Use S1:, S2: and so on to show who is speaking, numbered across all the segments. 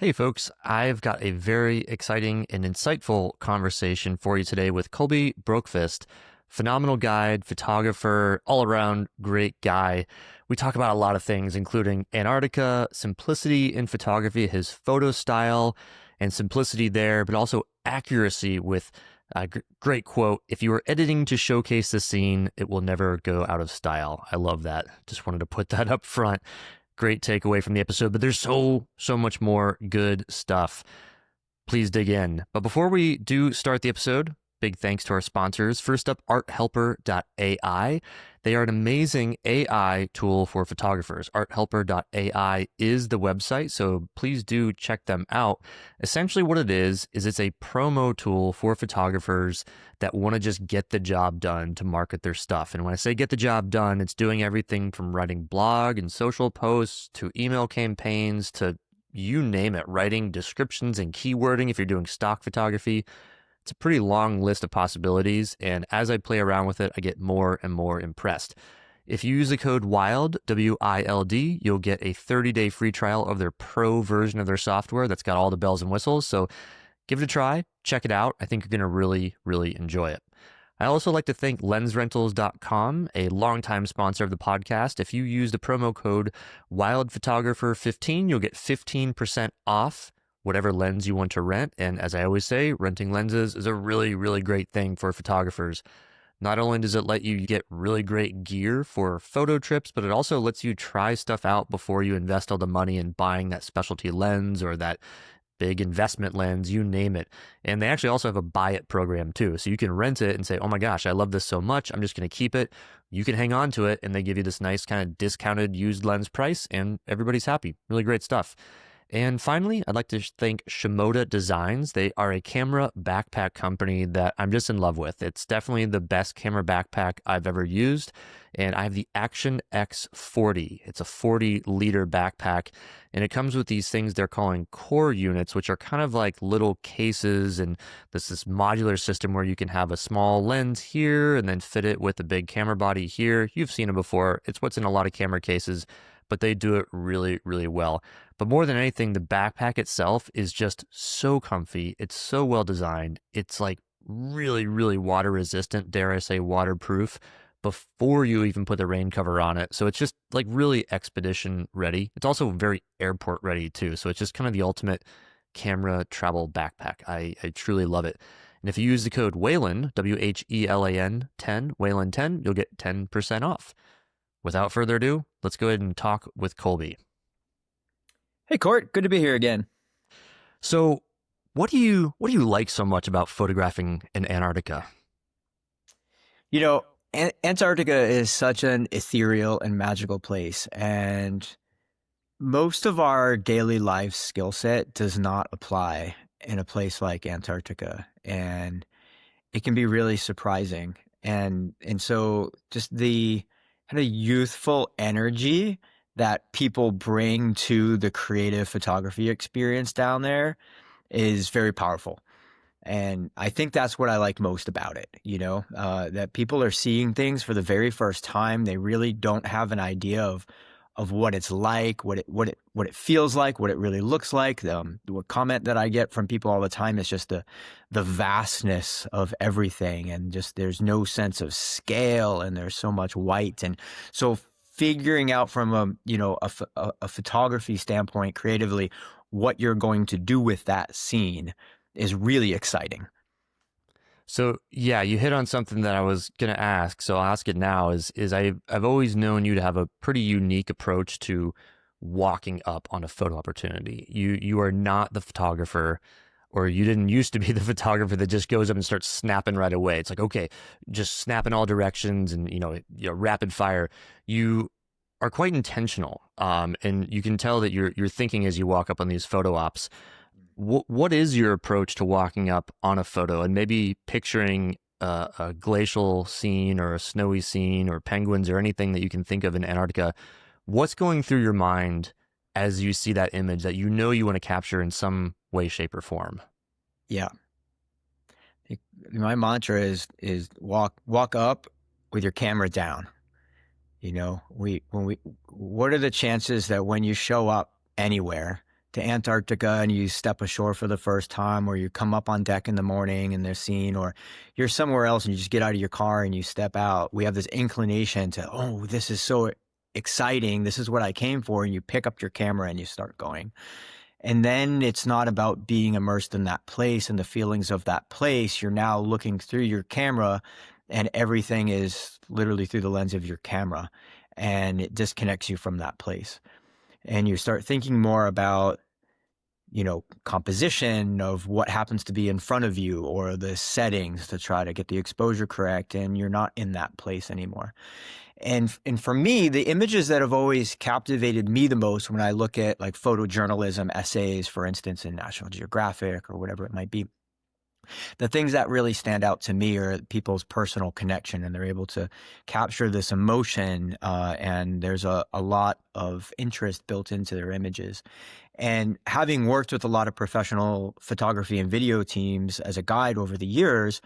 S1: Hey folks, I've got a very exciting and insightful conversation for you today with Colby Brokvist, phenomenal guide, photographer, all around great guy. We talk about a lot of things, including Antarctica, simplicity in photography, his photo style and simplicity there, but also accuracy with a great quote. If you are editing to showcase the scene, it will never go out of style. I love that. Just wanted to put that up front. Great takeaway from the episode, but there's so much more good stuff. Please dig in. But before we do start the episode, big thanks to our sponsors. First up, arthelper.ai. They are an amazing AI tool for photographers. Arthelper.ai is the website, so please do check them out. Essentially what it is it's a promo tool for photographers that want to just get the job done to market their stuff. And when I say get the job done, it's doing everything from writing blog and social posts to email campaigns to you name it, writing descriptions and keywording if you're doing stock photography. It's a pretty long list of possibilities, and as I play around with it, I get more and more impressed. If you use the code WILD, W-I-L-D, you'll get a 30-day free trial of their pro version of their software that's got all the bells and whistles, so give it a try, check it out. I think you're going to really, really enjoy it. I also like to thank lensrentals.com, a longtime sponsor of the podcast. If you use the promo code WILDPhotographer15, you'll get 15% off whatever lens you want to rent. And as I always say, renting lenses is a really, really great thing for photographers. Not only does it let you get really great gear for photo trips, but it also lets you try stuff out before you invest all the money in buying that specialty lens or that big investment lens, you name it. And they actually also have a buy it program too. So you can rent it and say, oh my gosh, I love this so much, I'm just going to keep it. You can hang on to it, and they give you this nice kind of discounted used lens price, and everybody's happy. Really great stuff. And finally, I'd like to thank Shimoda Designs. They are a camera backpack company that I'm just in love with. It's definitely the best camera backpack I've ever used. And I have the Action X40. It's a 40-liter backpack, and it comes with these things they're calling core units, which are kind of like little cases, and this modular system where you can have a small lens here and then fit it with a big camera body here. You've seen it before. It's what's in a lot of camera cases, but they do it really, really well. But more than anything, the backpack itself is just so comfy. It's so well designed. It's like really, really water resistant, dare I say waterproof, before you even put the rain cover on it. So it's just like really expedition ready. It's also very airport ready too. So it's just kind of the ultimate camera travel backpack. I truly love it. And if you use the code WHALEN, W-H-E-L-A-N 10, WHALEN 10, you'll get 10% off. Without further ado, let's go ahead and talk with Colby.
S2: Hey, Court. Good to be here again.
S1: So what do you like so much about photographing in Antarctica?
S2: You know, Antarctica is such an ethereal and magical place, and most of our daily life skill set does not apply in a place like Antarctica, and it can be really surprising. And so just the kind of youthful energy that people bring to the creative photography experience down there is very powerful. And I think that's what I like most about it, that people are seeing things for the very first time. They really don't have an idea of what it's like, what it feels like, what it really looks like. What comment that I get from people all the time is just the vastness of everything, and just there's no sense of scale, and there's so much white. And so figuring out from a photography standpoint creatively what you're going to do with that scene is really exciting.
S1: So yeah, you hit on something that I was going to ask. So I'll ask it now is I've always known you to have a pretty unique approach to walking up on a photo opportunity. You are not the photographer, or you didn't used to be the photographer that just goes up and starts snapping right away. It's like, okay, just snap in all directions and, rapid fire. You are quite intentional. And you can tell that you're thinking as you walk up on these photo ops. What is your approach to walking up on a photo and maybe picturing a glacial scene or a snowy scene or penguins or anything that you can think of in Antarctica? What's going through your mind as you see that image that you want to capture in some way, shape, or form?
S2: Yeah. My mantra is walk up with your camera down. What are the chances that when you show up anywhere to Antarctica and you step ashore for the first time, or you come up on deck in the morning and they're seen, or you're somewhere else and you just get out of your car and you step out, we have this inclination to, oh, this is so exciting. This is what I came for. And you pick up your camera and you start going. And then it's not about being immersed in that place and the feelings of that place. You're now looking through your camera and everything is literally through the lens of your camera, and it disconnects you from that place. And you start thinking more about, composition of what happens to be in front of you or the settings to try to get the exposure correct. And you're not in that place anymore. And for me, the images that have always captivated me the most when I look at like photojournalism essays, for instance, in National Geographic or whatever it might be, the things that really stand out to me are people's personal connection, and they're able to capture this emotion, and there's a lot of interest built into their images. And having worked with a lot of professional photography and video teams as a guide over the years,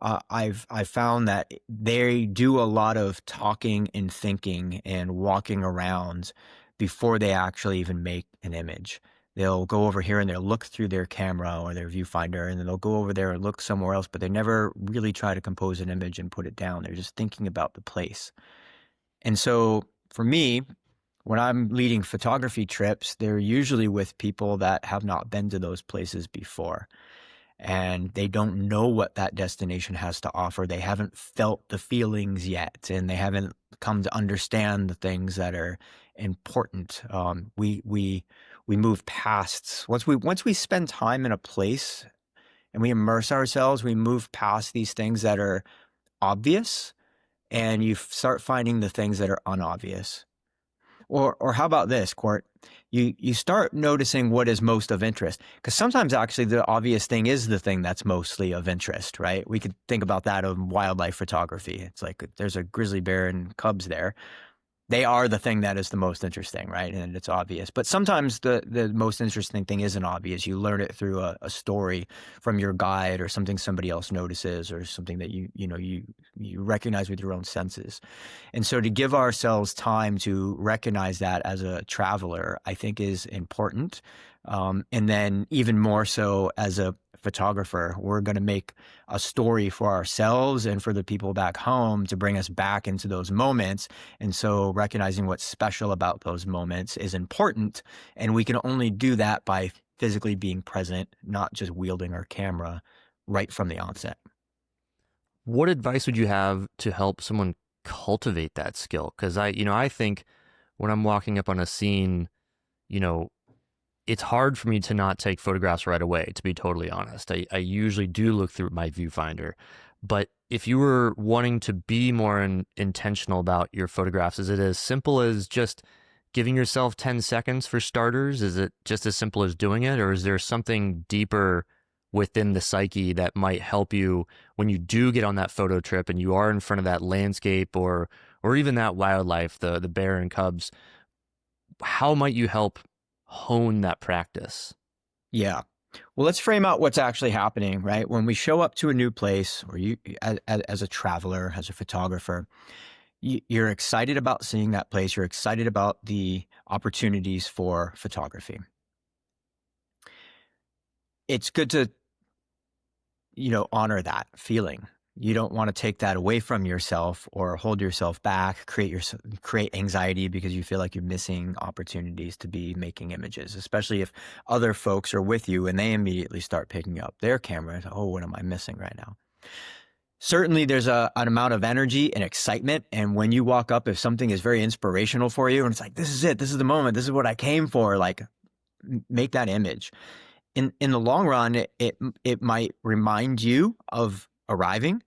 S2: I've found that they do a lot of talking and thinking and walking around before they actually even make an image. They'll go over here and they'll look through their camera or their viewfinder, and then they'll go over there and look somewhere else, but they never really try to compose an image and put it down. They're just thinking about the place. And so for me, when I'm leading photography trips, they're usually with people that have not been to those places before, and they don't know what that destination has to offer. They haven't felt the feelings yet, and they haven't come to understand the things that are important. We move past once we spend time in a place and we immerse ourselves. We move past these things that are obvious, and you start finding the things that are unobvious. Or how about this, Court? You start noticing what is most of interest, because sometimes actually the obvious thing is the thing that's mostly of interest, right? We could think about that of wildlife photography. It's like there's a grizzly bear and cubs there. They are the thing that is the most interesting, right? And it's obvious. But sometimes the most interesting thing isn't obvious. You learn it through a story from your guide, or something somebody else notices, or something that you recognize with your own senses. And so to give ourselves time to recognize that as a traveler, I think is important. And then even more so as a photographer, we're going to make a story for ourselves and for the people back home to bring us back into those moments. And so recognizing what's special about those moments is important. And we can only do that by physically being present, not just wielding our camera right from the onset.
S1: What advice would you have to help someone cultivate that skill? Because I think when I'm walking up on a scene, you know, it's hard for me to not take photographs right away, to be totally honest. I usually do look through my viewfinder. But if you were wanting to be more intentional about your photographs, is it as simple as just giving yourself 10 seconds for starters? Is it just as simple as doing it? Or is there something deeper within the psyche that might help you when you do get on that photo trip and you are in front of that landscape or even that wildlife, the bear and cubs? How might you help hone that practice?
S2: Yeah. Well, let's frame out what's actually happening, right? When we show up to a new place, or you as a traveler, as a photographer, you're excited about seeing that place. You're excited about the opportunities for photography. It's good to, honor that feeling. You don't want to take that away from yourself or hold yourself back, create anxiety because you feel like you're missing opportunities to be making images, especially if other folks are with you and they immediately start picking up their cameras. Oh, what am I missing right now? Certainly there's an amount of energy and excitement. And when you walk up, if something is very inspirational for you and it's like, this is it, this is the moment, this is what I came for, like make that image. In the long run, it might remind you of arriving.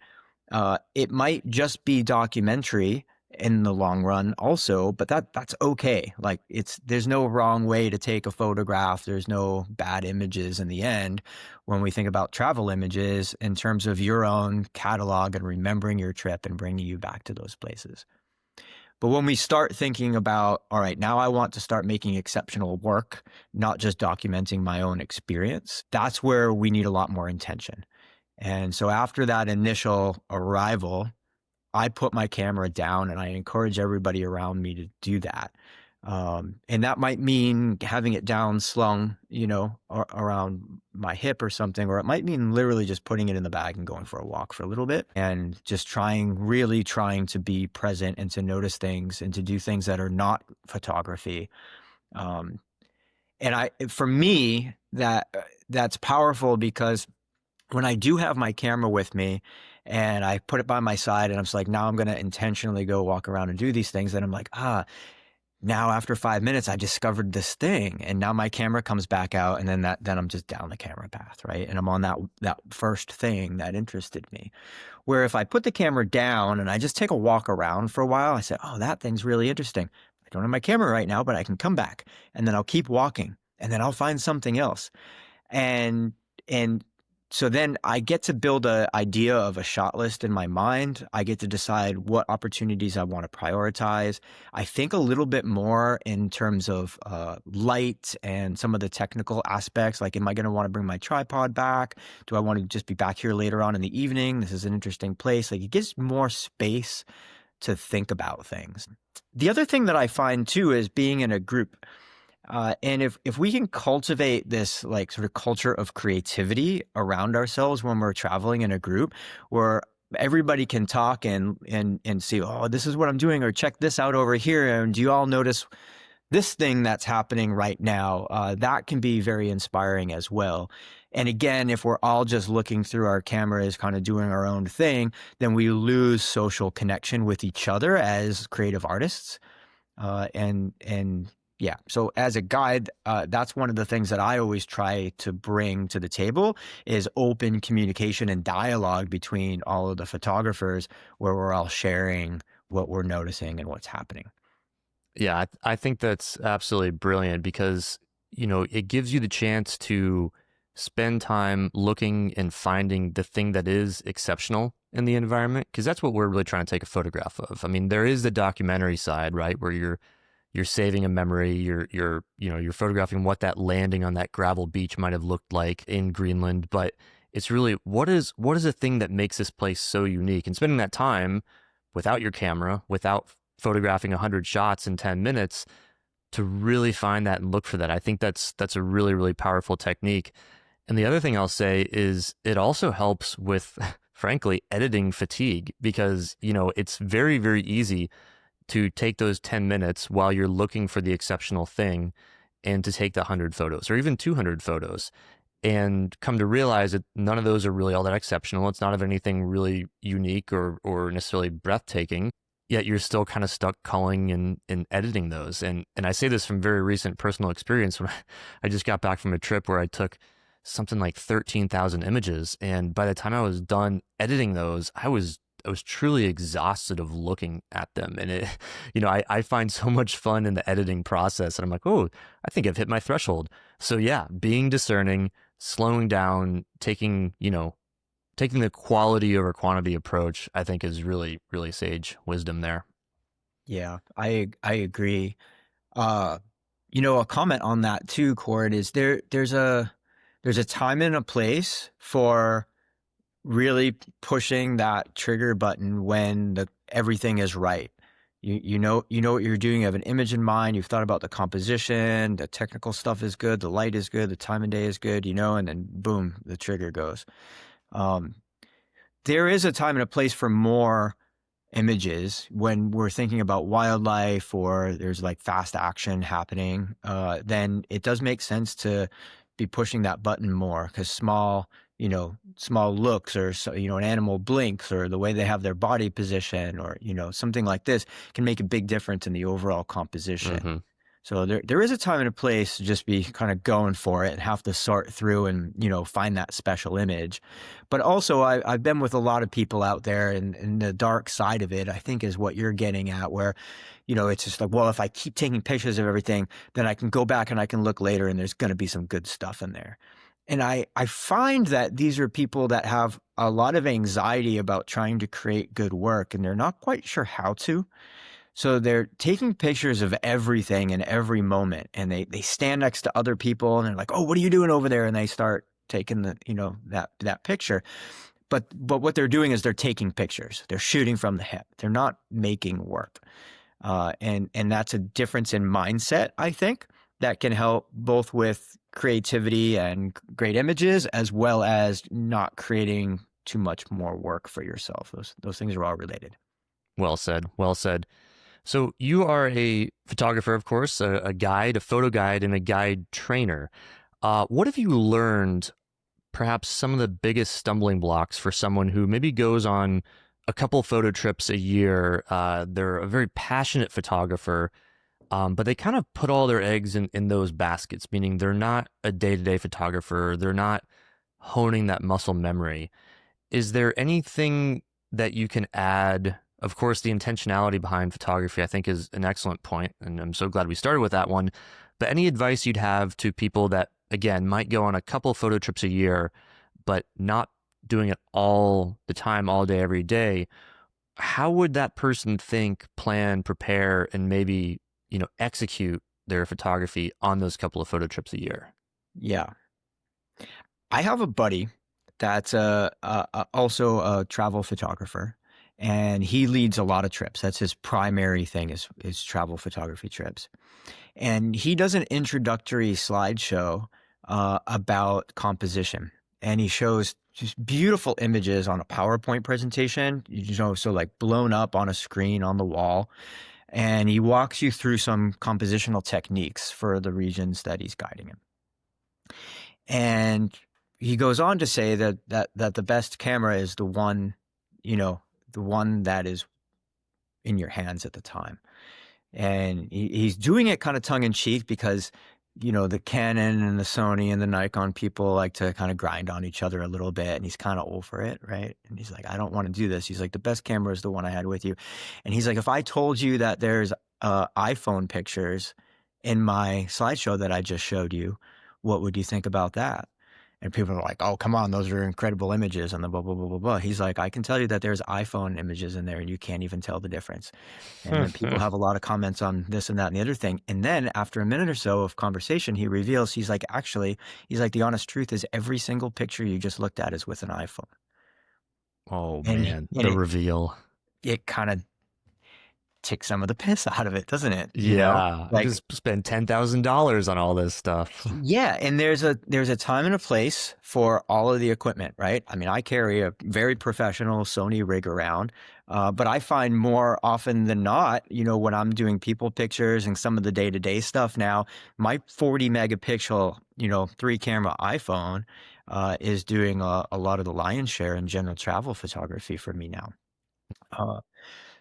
S2: It might just be documentary in the long run also, but that's okay. Like there's no wrong way to take a photograph. There's no bad images in the end when we think about travel images in terms of your own catalog and remembering your trip and bringing you back to those places. But when we start thinking about, all right, now I want to start making exceptional work, not just documenting my own experience, that's where we need a lot more intention. And so after that initial arrival, I put my camera down and I encourage everybody around me to do that. And that might mean having it down slung, around my hip or something, or it might mean literally just putting it in the bag and going for a walk for a little bit and just really trying to be present and to notice things and to do things that are not photography. Um, for me, that's powerful because when I do have my camera with me and I put it by my side and I'm just like, now I'm going to intentionally go walk around and do these things. And I'm like, now after 5 minutes, I discovered this thing, and now my camera comes back out, and then I'm just down the camera path, right? And I'm on that first thing that interested me. Where if I put the camera down and I just take a walk around for a while, I say, oh, that thing's really interesting. I don't have my camera right now, but I can come back, and then I'll keep walking, and then I'll find something else. And and so then I get to build an idea of a shot list in my mind. I get to decide what opportunities I want to prioritize. I think a little bit more in terms of light and some of the technical aspects. Like, am I going to want to bring my tripod back? Do I want to just be back here later on in the evening? This is an interesting place. Like, it gives more space to think about things. The other thing that I find too is being in a group. And if we can cultivate this like sort of culture of creativity around ourselves when we're traveling in a group, where everybody can talk and see, oh, this is what I'm doing, or check this out over here, and do you all notice this thing that's happening right now? That can be very inspiring as well. And again, if we're all just looking through our cameras, kind of doing our own thing, then we lose social connection with each other as creative artists. And yeah, so as a guide, that's one of the things that I always try to bring to the table is open communication and dialogue between all of the photographers, where we're all sharing what we're noticing and what's happening.
S1: Yeah, I think that's absolutely brilliant because, it gives you the chance to spend time looking and finding the thing that is exceptional in the environment, because that's what we're really trying to take a photograph of. I mean, there is the documentary side, right, where you're saving a memory, you're photographing what that landing on that gravel beach might have looked like in Greenland, but it's really what is a thing that makes this place so unique, and spending that time without your camera, without photographing 100 shots in 10 minutes to really find that and look for that. I think that's a really, really powerful technique. And the other thing I'll say is it also helps with, frankly, editing fatigue, because, it's very, very easy to take those 10 minutes while you're looking for the exceptional thing and to take the 100 photos or even 200 photos and come to realize that none of those are really all that exceptional. It's not of anything really unique or necessarily breathtaking, yet you're still kind of stuck culling and editing those. And I say this from very recent personal experience when I just got back from a trip where I took something like 13,000 images. And by the time I was done editing those, I was truly exhausted of looking at them. And I find so much fun in the editing process. And I'm like, oh, I think I've hit my threshold. So yeah, being discerning, slowing down, taking the quality over quantity approach, I think is really, really sage wisdom there.
S2: Yeah, I agree. Uh, a comment on that too, Cord, is there's a time and a place for really pushing that trigger button when everything is right. You know what you're doing. You have an image in mind. You've thought about the composition, the technical stuff is good, the light is good, the time of day is good, and then boom, the trigger goes. Um, there is a time and a place for more images when we're thinking about wildlife or there's like fast action happening. Then it does make sense to be pushing that button more, because small looks, or an animal blinks, or the way they have their body position, or something like this can make a big difference in the overall composition.
S1: Mm-hmm.
S2: So there is a time and a place to just be kind of going for it and have to sort through and, find that special image. But also I've been with a lot of people out there, and the dark side of it, I think, is what you're getting at, where, it's just like, well, if I keep taking pictures of everything, then I can go back and I can look later and there's going to be some good stuff in there. And I find that these are people that have a lot of anxiety about trying to create good work, and they're not quite sure how to. So they're taking pictures of everything in every moment, and they stand next to other people and they're like, oh, what are you doing over there? And they start taking that picture. But what they're doing is they're taking pictures. They're shooting from the hip. They're not making work. And that's a difference in mindset, I think, that can help both with creativity and great images, as well as not creating too much more work for yourself. Those things are all related.
S1: Well said. Well said. So you are a photographer, of course, a guide, a photo guide, and a guide trainer. What have you learned, perhaps some of the biggest stumbling blocks for someone who maybe goes on a couple photo trips a year? They're a very passionate photographer, but they kind of put all their eggs in those baskets, meaning they're not a day-to-day photographer. They're not honing that muscle memory. Is there anything that you can add? Of course, the intentionality behind photography, I think, is an excellent point, and I'm so glad we started with that one. But any advice you'd have to people that, again, might go on a couple photo trips a year, but not doing it all the time, all day, every day, how would that person think, plan, prepare, and maybe, execute their photography on those couple of photo trips a year?
S2: Yeah. I have a buddy that's also a travel photographer, and he leads a lot of trips. That's his primary thing is travel photography trips. And he does an introductory slideshow about composition, and he shows just beautiful images on a PowerPoint presentation, so like blown up on a screen on the wall. And he walks you through some compositional techniques for the regions that he's guiding in. And he goes on to say that the best camera is the one, the one that is in your hands at the time. And he's doing it kind of tongue in cheek because, the Canon and the Sony and the Nikon people like to kind of grind on each other a little bit, and he's kind of over it, right? And he's like, I don't want to do this. He's like, the best camera is the one I had with you. And he's like, if I told you that there's iPhone pictures in my slideshow that I just showed you, what would you think about that? And people are like, oh, come on, those are incredible images and the blah, blah, blah, blah, blah. He's like, I can tell you that there's iPhone images in there and you can't even tell the difference. And then people have a lot of comments on this and that and the other thing. And then after a minute or so of conversation, he reveals, he's like, the honest truth is every single picture you just looked at is with an iPhone.
S1: Oh,
S2: And,
S1: man,
S2: and
S1: the reveal.
S2: it kind of takes some of the piss out of it, doesn't it?
S1: Yeah, I
S2: Like,
S1: just spent $10,000 on all this stuff.
S2: yeah, and there's a time and a place for all of the equipment, right? I mean, I carry a very professional Sony rig around, but I find more often than not, when I'm doing people pictures and some of the day-to-day stuff now, my 40 megapixel, 3 camera iPhone is doing a lot of the lion's share in general travel photography for me now.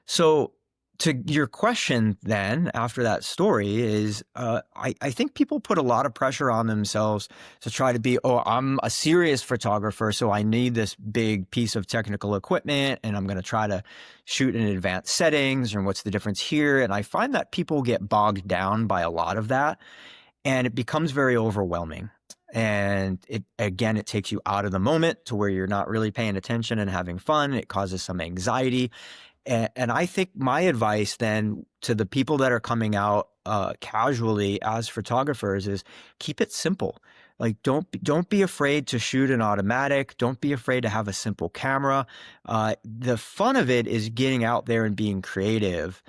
S2: So to your question then after that story is I think people put a lot of pressure on themselves to try to be, oh, I'm a serious photographer, so I need this big piece of technical equipment and I'm going to try to shoot in advanced settings, and what's the difference here? And I find that people get bogged down by a lot of that, and it becomes very overwhelming. And it takes you out of the moment to where you're not really paying attention and having fun. It causes some anxiety. And I think my advice then to the people that are coming out casually as photographers is keep it simple. Like don't be afraid to shoot an automatic. Don't be afraid to have a simple camera. The fun of it is getting out there and being creative.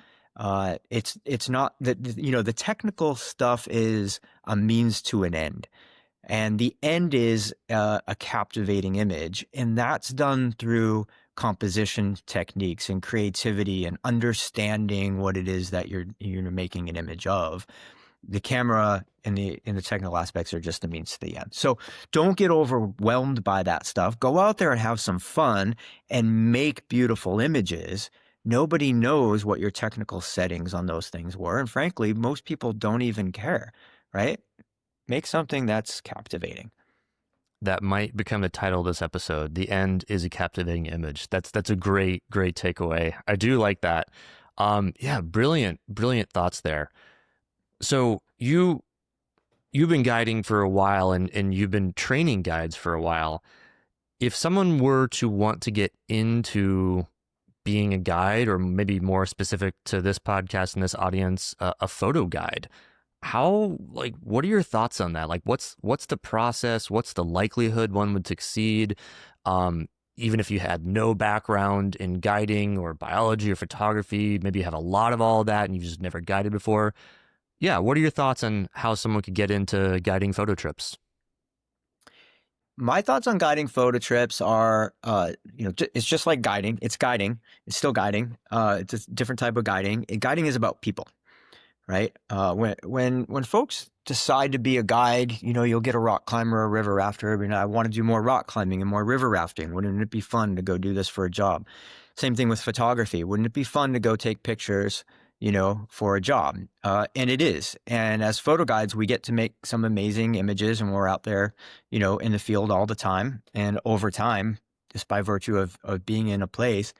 S2: It's not that the technical stuff is a means to an end. And the end is a captivating image. And that's done through composition techniques and creativity and understanding what it is that you're making an image of. The camera and the technical aspects are just the means to the end. So don't get overwhelmed by that stuff. Go out there and have some fun and make beautiful images. Nobody knows what your technical settings on those things were. And frankly, most people don't even care, right? Make something that's captivating.
S1: That might become the title of this episode. The end is a captivating image. That's a great takeaway. I do like that. Yeah, brilliant thoughts there. So you've been guiding for a while and you've been training guides for a while. If someone were to want to get into being a guide, or maybe more specific to this podcast and this audience, a photo guide, what are your thoughts on that? Like, what's the process? What's the likelihood one would succeed? even if you had no background in guiding or biology or photography, maybe you have a lot of all of that and you've just never guided before. Yeah, what are your thoughts on how someone could get into guiding photo trips?
S2: My thoughts on guiding photo trips are, it's just like guiding. It's guiding. It's still guiding. It's a different type of guiding. Guiding is about people, right? When folks decide to be a guide, you'll get a rock climber, a river rafter. I want to do more rock climbing and more river rafting. Wouldn't it be fun to go do this for a job? Same thing with photography. Wouldn't it be fun to go take pictures, for a job? And it is. And as photo guides, we get to make some amazing images, and we're out there, in the field all the time. And over time, just by virtue of being in a place,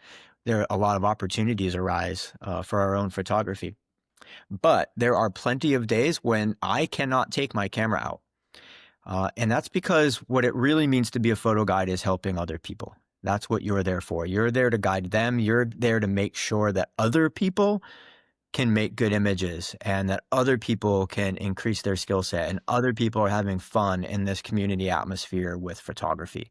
S2: there are a lot of opportunities arise for our own photography. But there are plenty of days when I cannot take my camera out. And that's because what it really means to be a photo guide is helping other people. That's what you're there for. You're there to guide them. You're there to make sure that other people can make good images and that other people can increase their skill set and other people are having fun in this community atmosphere with photography.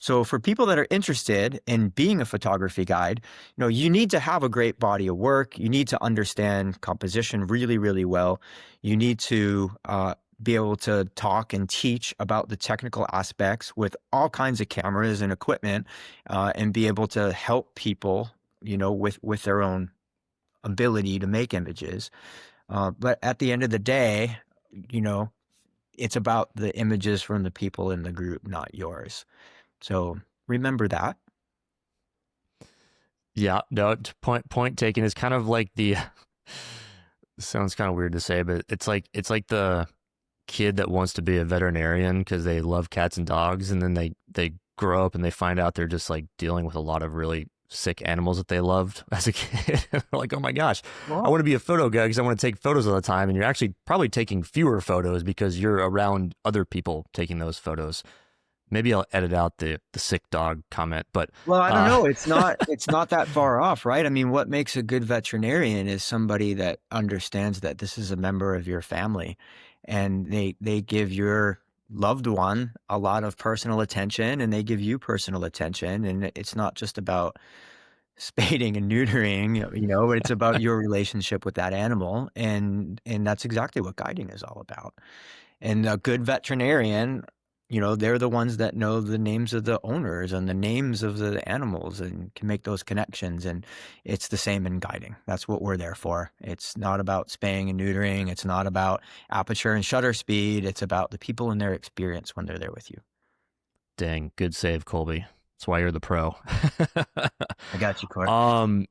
S2: So for people that are interested in being a photography guide, you need to have a great body of work. You need to understand composition really, really well. You need to be able to talk and teach about the technical aspects with all kinds of cameras and equipment, and be able to help people, with their own ability to make images. But at the end of the day, you know, it's about the images from the people in the group, not yours. So remember that.
S1: Yeah, no, point taken is kind of like the sounds kind of weird to say, but it's like the kid that wants to be a veterinarian because they love cats and dogs, and then they grow up and they find out they're just like dealing with a lot of really sick animals that they loved as a kid. They're like, oh my gosh, I
S2: Well,
S1: want to be a photo guy because I want to take photos all the time, and you're actually probably taking fewer photos because you're around other people taking those photos. Maybe I'll edit out the sick dog comment, but
S2: well, I don't
S1: uh,
S2: know. It's not that far off, right? I mean, what makes a good veterinarian is somebody that understands that this is a member of your family, and they give your loved one a lot of personal attention, and they give you personal attention, and it's not just about spading and neutering, it's about your relationship with that animal, and that's exactly what guiding is all about. And a good veterinarian, they're the ones that know the names of the owners and the names of the animals and can make those connections. And it's the same in guiding. That's what we're there for. It's not about spaying and neutering. It's not about aperture and shutter speed. It's about the people and their experience when they're there with you.
S1: dang, good save, Colby. That's why you're the pro.
S2: I got you, Court.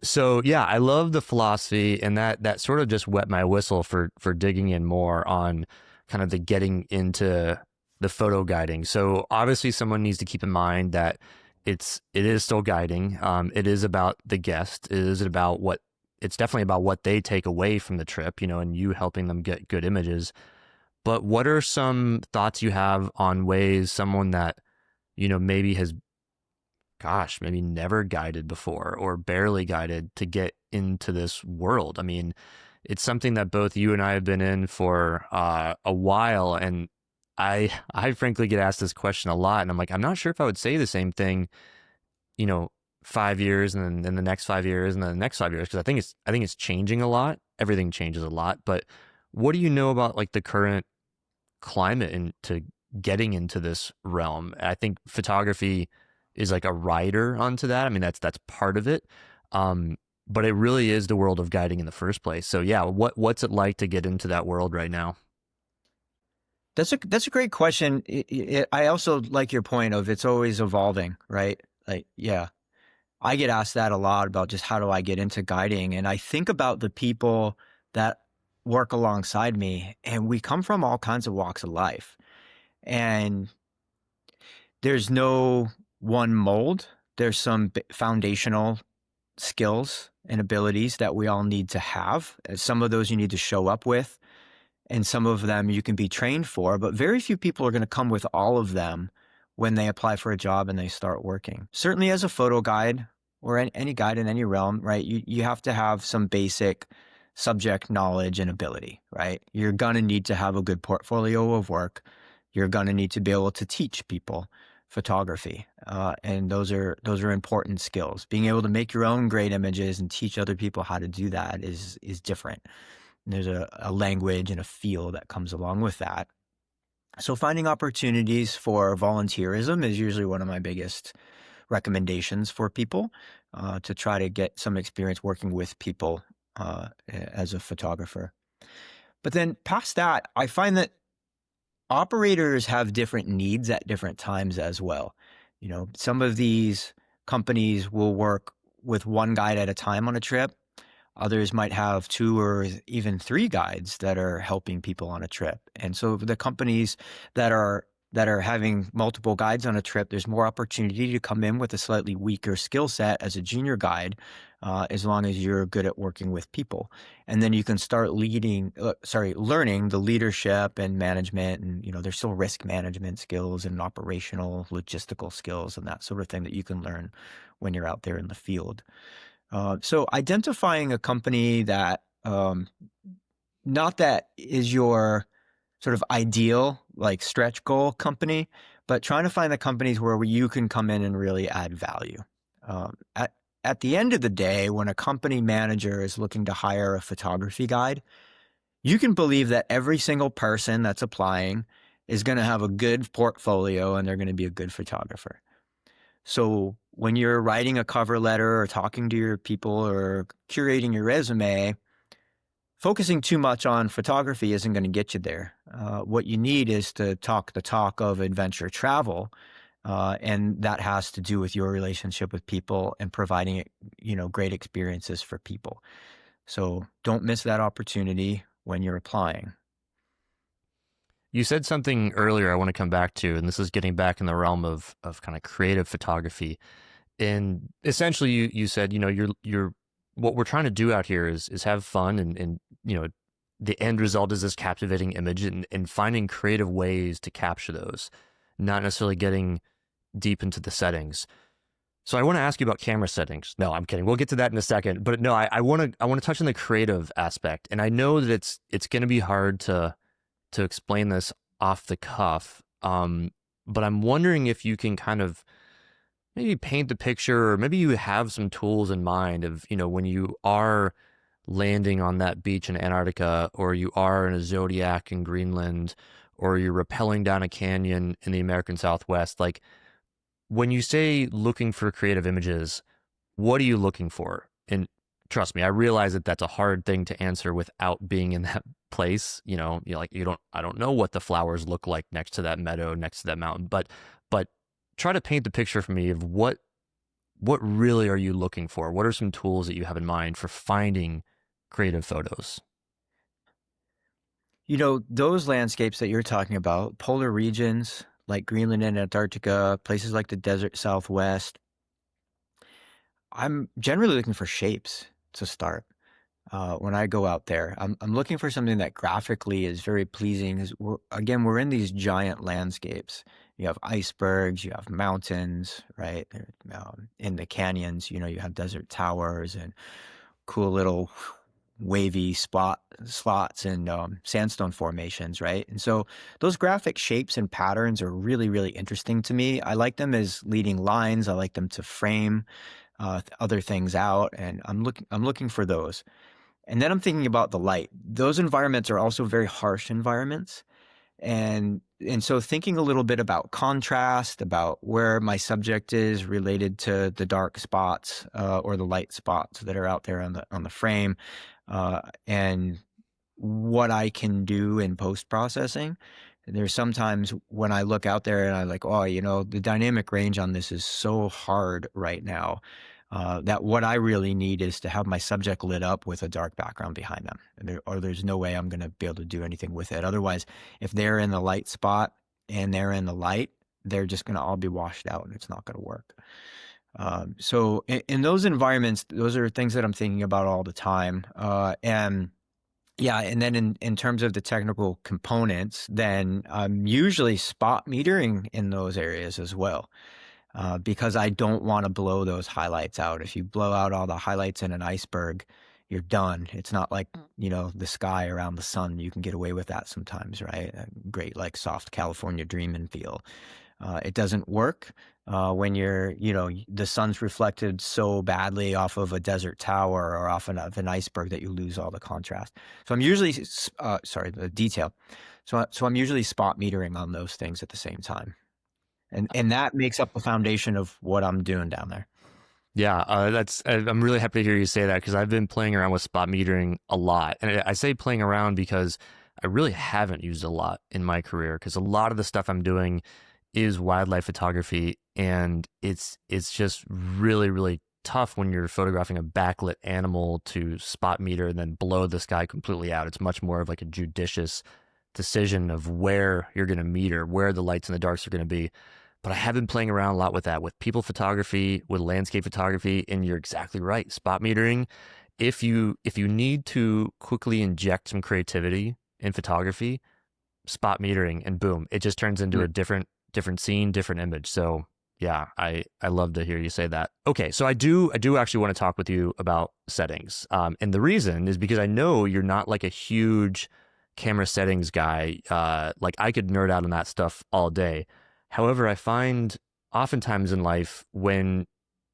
S1: So yeah, I love the philosophy, and that sort of just wet my whistle for digging in more on kind of the getting into the photo guiding. So obviously someone needs to keep in mind that it is still guiding. It is about the guest. It is about what it's definitely about what they take away from the trip, and you helping them get good images. But what are some thoughts you have on ways someone that, maybe has, gosh, maybe never guided before or barely guided to get into this world? I mean, it's something that both you and I have been in for a while, and I frankly get asked this question a lot, and I'm like, I'm not sure if I would say the same thing, you know, 5 years and then the next 5 years and then the next 5 years, because I think it's changing a lot. Everything changes a lot, but what do you know about like the current climate into getting into this realm? I think photography is like a rider onto that. I mean, that's part of it. But it really is the world of guiding in the first place. So yeah, what's it like to get into that world right now?
S2: That's a great question. I also like your point of it's always evolving, right? Like, yeah, I get asked that a lot about just how do I get into guiding, and I think about the people that work alongside me, and we come from all kinds of walks of life, and there's no one mold. There's some foundational skills and abilities that we all need to have. Some of those you need to show up with, and some of them you can be trained for, but very few people are going to come with all of them when they apply for a job and they start working. Certainly as a photo guide or any guide in any realm, right? You have to have some basic subject knowledge and ability, right? You're going to need to have a good portfolio of work. You're going to need to be able to teach people. photography. And those are important skills. Being able to make your own great images and teach other people how to do that is different. And there's a language and a feel that comes along with that. So finding opportunities for volunteerism is usually one of my biggest recommendations for people, to try to get some experience working with people as a photographer. But then past that, I find that operators have different needs at different times as well. Some of these companies will work with one guide at a time on a trip. Others might have two or even three guides that are helping people on a trip. And so the companies that are having multiple guides on a trip, there's more opportunity to come in with a slightly weaker skill set as a junior guide, as long as you're good at working with people. And then you can start learning the leadership and management, and there's still risk management skills and operational logistical skills and that sort of thing that you can learn when you're out there in the field. So identifying a company that, not that is your sort of ideal, like stretch goal company, but trying to find the companies where you can come in and really add value. At the end of the day, when a company manager is looking to hire a photography guide, you can believe that every single person that's applying is going to have a good portfolio and they're going to be a good photographer. So when you're writing a cover letter or talking to your people or curating your resume, focusing too much on photography isn't going to get you there. What you need is to talk the talk of adventure travel, and that has to do with your relationship with people and providing great experiences for people. So don't miss that opportunity when you're applying.
S1: You said something earlier I want to come back to, and this is getting back in the realm of kind of creative photography. And essentially you said, you're what we're trying to do out here is have fun, and the end result is this captivating image, and finding creative ways to capture those, not necessarily getting deep into the settings. So I want to ask you about camera settings. No, I'm kidding. We'll get to that in a second. But no, I want to touch on the creative aspect. And I know that it's going to be hard to explain this off the cuff. But I'm wondering if you can kind of maybe paint the picture, or maybe you have some tools in mind of, when you are landing on that beach in Antarctica, or you are in a zodiac in Greenland, or you're rappelling down a canyon in the American Southwest. Like, when you say looking for creative images, what are you looking for? And trust me, I realize that that's a hard thing to answer without being in that place. I don't know what the flowers look like next to that meadow, next to that mountain, but try to paint the picture for me of what really are you looking for? What are some tools that you have in mind for finding creative photos?
S2: Those landscapes that you're talking about, polar regions like Greenland and Antarctica, places like the desert Southwest, I'm generally looking for shapes to start. When I go out there, I'm looking for something that graphically is very pleasing. We're in these giant landscapes. You have icebergs, you have mountains, right? In the canyons, you have desert towers and cool little wavy slots and sandstone formations, right? And so those graphic shapes and patterns are really, really interesting to me. I like them as leading lines. I like them to frame other things out, and I'm looking for those. And then I'm thinking about the light. Those environments are also very harsh environments. And so thinking a little bit about contrast, about where my subject is related to the dark spots, or the light spots that are out there on the frame, and what I can do in post processing. There's sometimes when I look out there and I'm like, oh, the dynamic range on this is so hard right now, that what I really need is to have my subject lit up with a dark background behind them. Or there's no way I'm going to be able to do anything with it. Otherwise, if they're in the light spot and they're in the light, they're just going to all be washed out and it's not going to work. So in those environments, those are things that I'm thinking about all the time. And yeah, and then in terms of the technical components, then I'm usually spot metering in those areas as well, because I don't want to blow those highlights out. If you blow out all the highlights in an iceberg, you're done. It's not like, the sky around the sun. You can get away with that sometimes, right? A great, like, soft California dreaming feel. It doesn't work when the sun's reflected so badly off of a desert tower or off of an iceberg that you lose all the contrast. So I'm usually, sorry, the detail. So I'm usually spot metering on those things at the same time. And that makes up the foundation of what I'm doing down there.
S1: Yeah, I'm really happy to hear you say that because I've been playing around with spot metering a lot. And I say playing around because I really haven't used it a lot in my career because a lot of the stuff I'm doing is wildlife photography, and it's just really, really tough when you're photographing a backlit animal to spot meter and then blow the sky completely out. It's much more of like a judicious decision of where you're going to meter, where the lights and the darks are going to be. But I have been playing around a lot with that, with people photography, with landscape photography, and you're exactly right. Spot metering, if you need to quickly inject some creativity in photography, spot metering, and boom, it just turns into a different scene, different image. So yeah, I love to hear you say that. Okay, so I do actually want to talk with you about settings, and the reason is because I know you're not like a huge camera settings guy. Like I could nerd out on that stuff all day. However, I find oftentimes in life when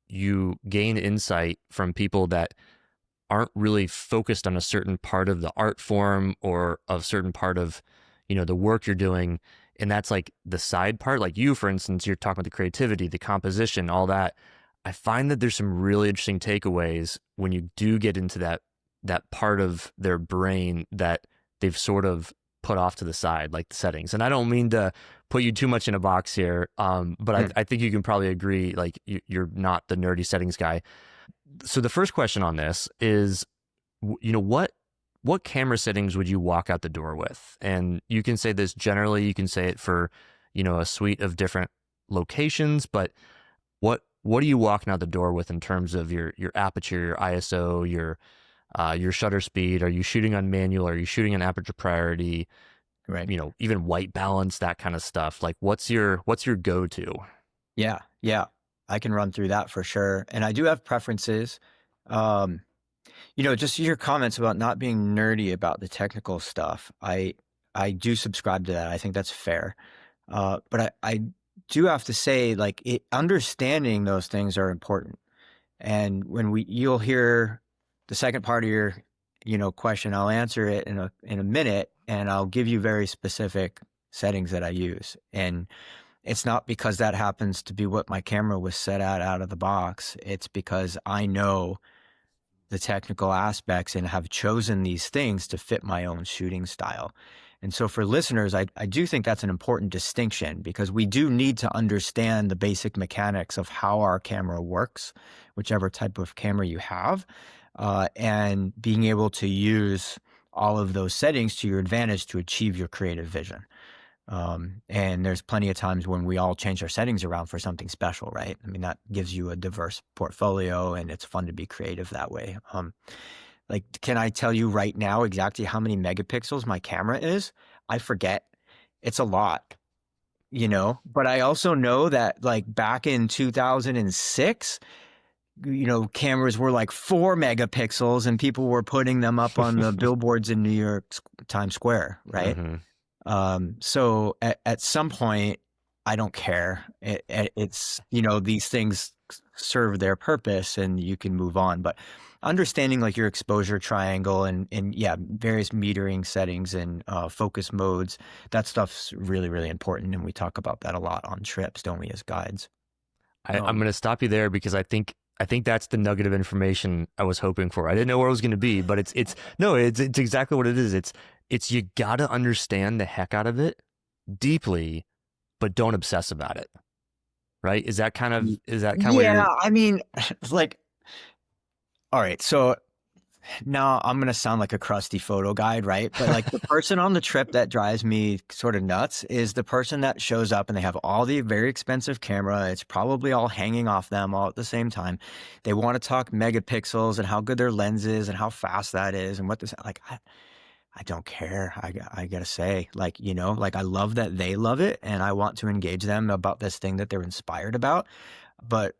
S1: you gain insight from people that aren't really focused on a certain part of the art form or a certain part of, the work you're doing, and that's like the side part, like you, for instance, you're talking about the creativity, the composition, all that. I find that there's some really interesting takeaways when you do get into that part of their brain that they've sort of put off to the side, like the settings. And I don't mean to put you too much in a box here, but I think you can probably agree, like you're not the nerdy settings guy. So the first question on this is, what camera settings would you walk out the door with? And you can say this generally, you can say it for, a suite of different locations, but what are you walking out the door with in terms of your aperture, your ISO, your shutter speed? Are you shooting on manual? Are you shooting on aperture priority?
S2: Right.
S1: Even white balance, that kind of stuff. Like what's your go-to?
S2: Yeah. Yeah. I can run through that for sure. And I do have preferences. Um, just your comments about not being nerdy about the technical stuff. I do subscribe to that. I think that's fair. But I do have to say, like, understanding those things are important. And when you'll hear the second part of your, question, I'll answer it in a minute, and I'll give you very specific settings that I use. And it's not because that happens to be what my camera was set at out of the box. It's because I know the technical aspects and have chosen these things to fit my own shooting style. And so for listeners, I do think that's an important distinction because we do need to understand the basic mechanics of how our camera works, whichever type of camera you have, and being able to use all of those settings to your advantage to achieve your creative vision. And there's plenty of times when we all change our settings around for something special, right? I mean, that gives you a diverse portfolio and it's fun to be creative that way. Like, can I tell you right now exactly how many megapixels my camera is? I forget. It's a lot, but I also know that like back in 2006, cameras were like 4 megapixels and people were putting them up on the billboards in New York Times Square, right?
S1: Mm-hmm.
S2: So at some point, I don't care. It's, these things serve their purpose and you can move on. But understanding like your exposure triangle and yeah, various metering settings and focus modes, that stuff's really, really important. And we talk about that a lot on trips, don't we, as guides?
S1: I'm going to stop you there because I think that's the nugget of information I was hoping for. I didn't know where it was going to be, but it's exactly what it is. It's you got to understand the heck out of it deeply, but don't obsess about it. Right? Is that kind of what
S2: Yeah,
S1: you're?
S2: I mean, like, all right, so now I'm gonna sound like a crusty photo guide, right? But like the person on the trip that drives me sort of nuts is the person that shows up and they have all the very expensive camera. It's probably all hanging off them all at the same time. They want to talk megapixels and how good their lens is and how fast that is and what this like. I don't care. I gotta say, like, like I love that they love it and I want to engage them about this thing that they're inspired about. But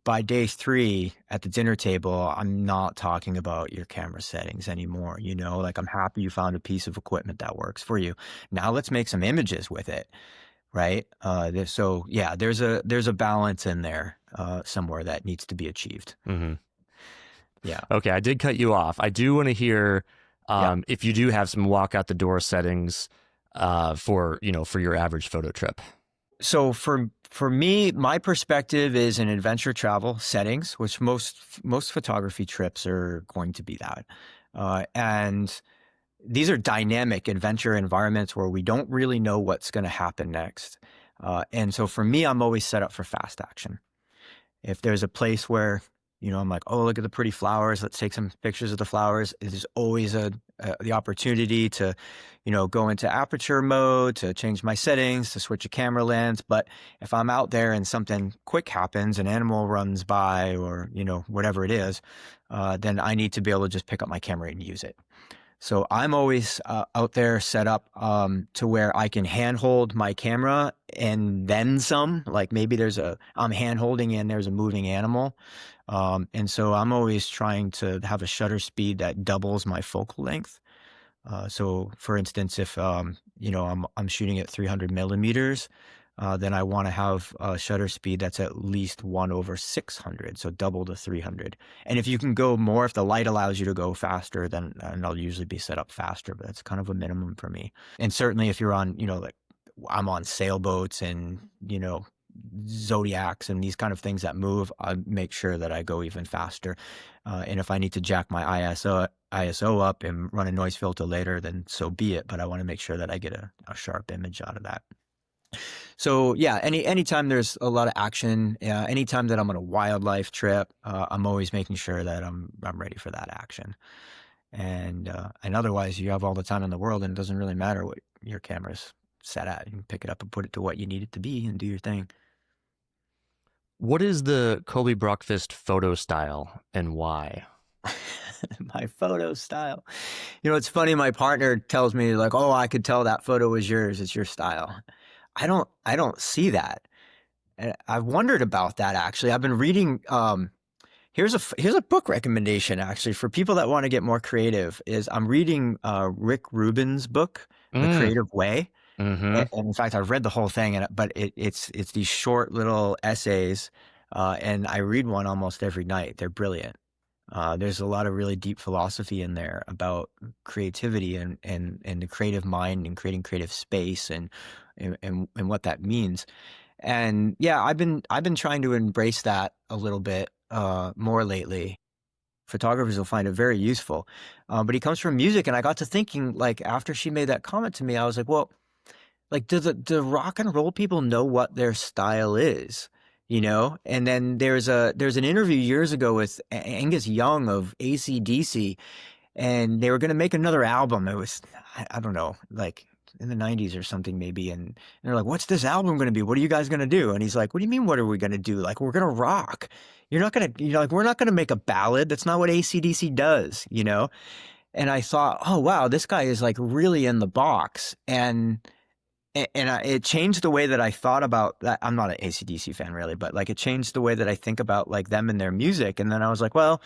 S2: by day 3 at the dinner table, I'm not talking about your camera settings anymore. Like I'm happy you found a piece of equipment that works for you. Now let's make some images with it. right? So yeah, there's a balance in there somewhere that needs to be achieved.
S1: Hmm.
S2: Yeah,
S1: Okay, I did cut you off. I do want to hear
S2: yeah.
S1: if you do have some walk out the door settings for for your average photo trip.
S2: So for me, my perspective is in adventure travel settings, which most photography trips are going to be that, and these are dynamic adventure environments where we don't really know what's going to happen next. And so for me, I'm always set up for fast action. If there's a place where, I'm like, oh, look at the pretty flowers. Let's take some pictures of the flowers. There's always the opportunity to, go into aperture mode, to change my settings, to switch a camera lens. But if I'm out there and something quick happens, an animal runs by or, whatever it is, then I need to be able to just pick up my camera and use it. So I'm always out there set up to where I can handhold my camera and then some. Like maybe I'm hand holding and there's a moving animal. And so I'm always trying to have a shutter speed that doubles my focal length. So, for instance, if I'm shooting at 300 millimeters, then I want to have a shutter speed that's at least 1/600, so double the 300. And if you can go more, if the light allows you to go faster, then and I'll usually be set up faster, but that's kind of a minimum for me. And certainly, if you're on, like I'm on sailboats and zodiacs and these kind of things that move, I make sure that I go even faster. And if I need to jack my ISO up and run a noise filter later, then so be it. But I want to make sure that I get a sharp image out of that. So yeah, anytime there's a lot of action, anytime that I'm on a wildlife trip, I'm always making sure that I'm ready for that action. And otherwise, you have all the time in the world, and it doesn't really matter what your camera's set at. You can pick it up and put it to what you need it to be, and do your thing.
S1: What is the Colby Brokvist photo style and why?
S2: My photo style. It's funny. My partner tells me like, "Oh, I could tell that photo was yours. It's your style." I don't see that. And I've wondered about that actually. I've been reading. Here's a book recommendation actually for people that want to get more creative. Is I'm reading Rick Rubin's book, The
S1: Mm,
S2: Creative Way.
S1: mm-hmm.
S2: And in fact, I've read the whole thing, but it's these short little essays, and I read one almost every night. They're brilliant. There's a lot of really deep philosophy in there about creativity and the creative mind and creating creative space and what that means. And yeah, I've been trying to embrace that a little bit more lately. Photographers will find it very useful, but he comes from music, and I got to thinking like after she made that comment to me, I was like, well, like do rock and roll people know what their style is? And then there's an interview years ago with Angus Young of AC/DC, and they were going to make another album. It was, I don't know, like in the 90s or something maybe. And they're like, what's this album going to be? What are you guys going to do? And he's like, what do you mean, what are we going to do? Like, we're going to rock. You're not going to, like, we're not going to make a ballad. That's not what AC/DC does. And I thought, oh, wow, this guy is like really in the box. It changed the way that I thought about that. I'm not an AC/DC fan really, but like it changed the way that I think about like them and their music. And then I was like, well,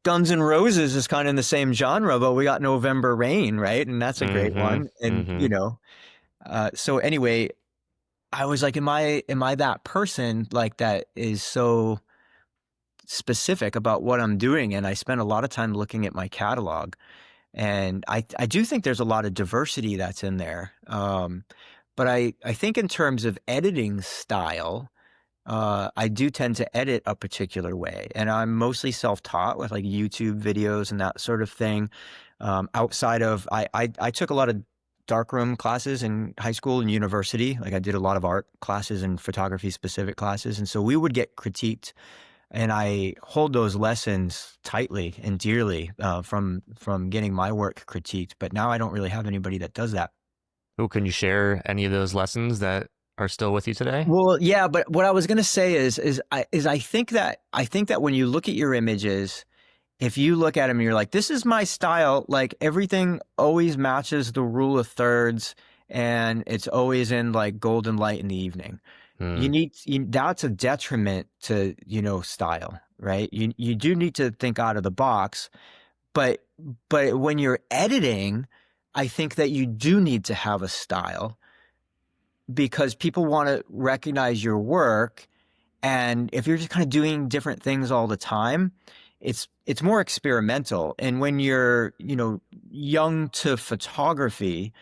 S2: Guns N' Roses is kind of in the same genre, but we got November Rain, right? And that's a great
S1: Mm-hmm.
S2: one. And
S1: Mm-hmm.
S2: so anyway, I was like, am I that person like that is so specific about what I'm doing? And I spent a lot of time looking at my catalog, and I do think there's a lot of diversity that's in there. But I think in terms of editing style, I do tend to edit a particular way, and I'm mostly self-taught with like YouTube videos and that sort of thing. Outside of, I took a lot of darkroom classes in high school and university. Like I did a lot of art classes and photography specific classes, and so we would get critiqued, and I hold those lessons tightly and dearly from getting my work critiqued. But now I don't really have anybody that does that.
S1: Oh, can you share any of those lessons that are still with you today?
S2: Well, yeah, but what I was going to say is I think that when you look at your images, if you look at them and you're like, this is my style, like everything always matches the rule of thirds, and it's always in like golden light in the evening.
S1: Mm.
S2: That's a detriment to, style, right? You do need to think out of the box, but when you're editing, I think that you do need to have a style. because people want to recognize your work. And if you're just kind of doing different things all the time, it's more experimental. And when you're, young to photography,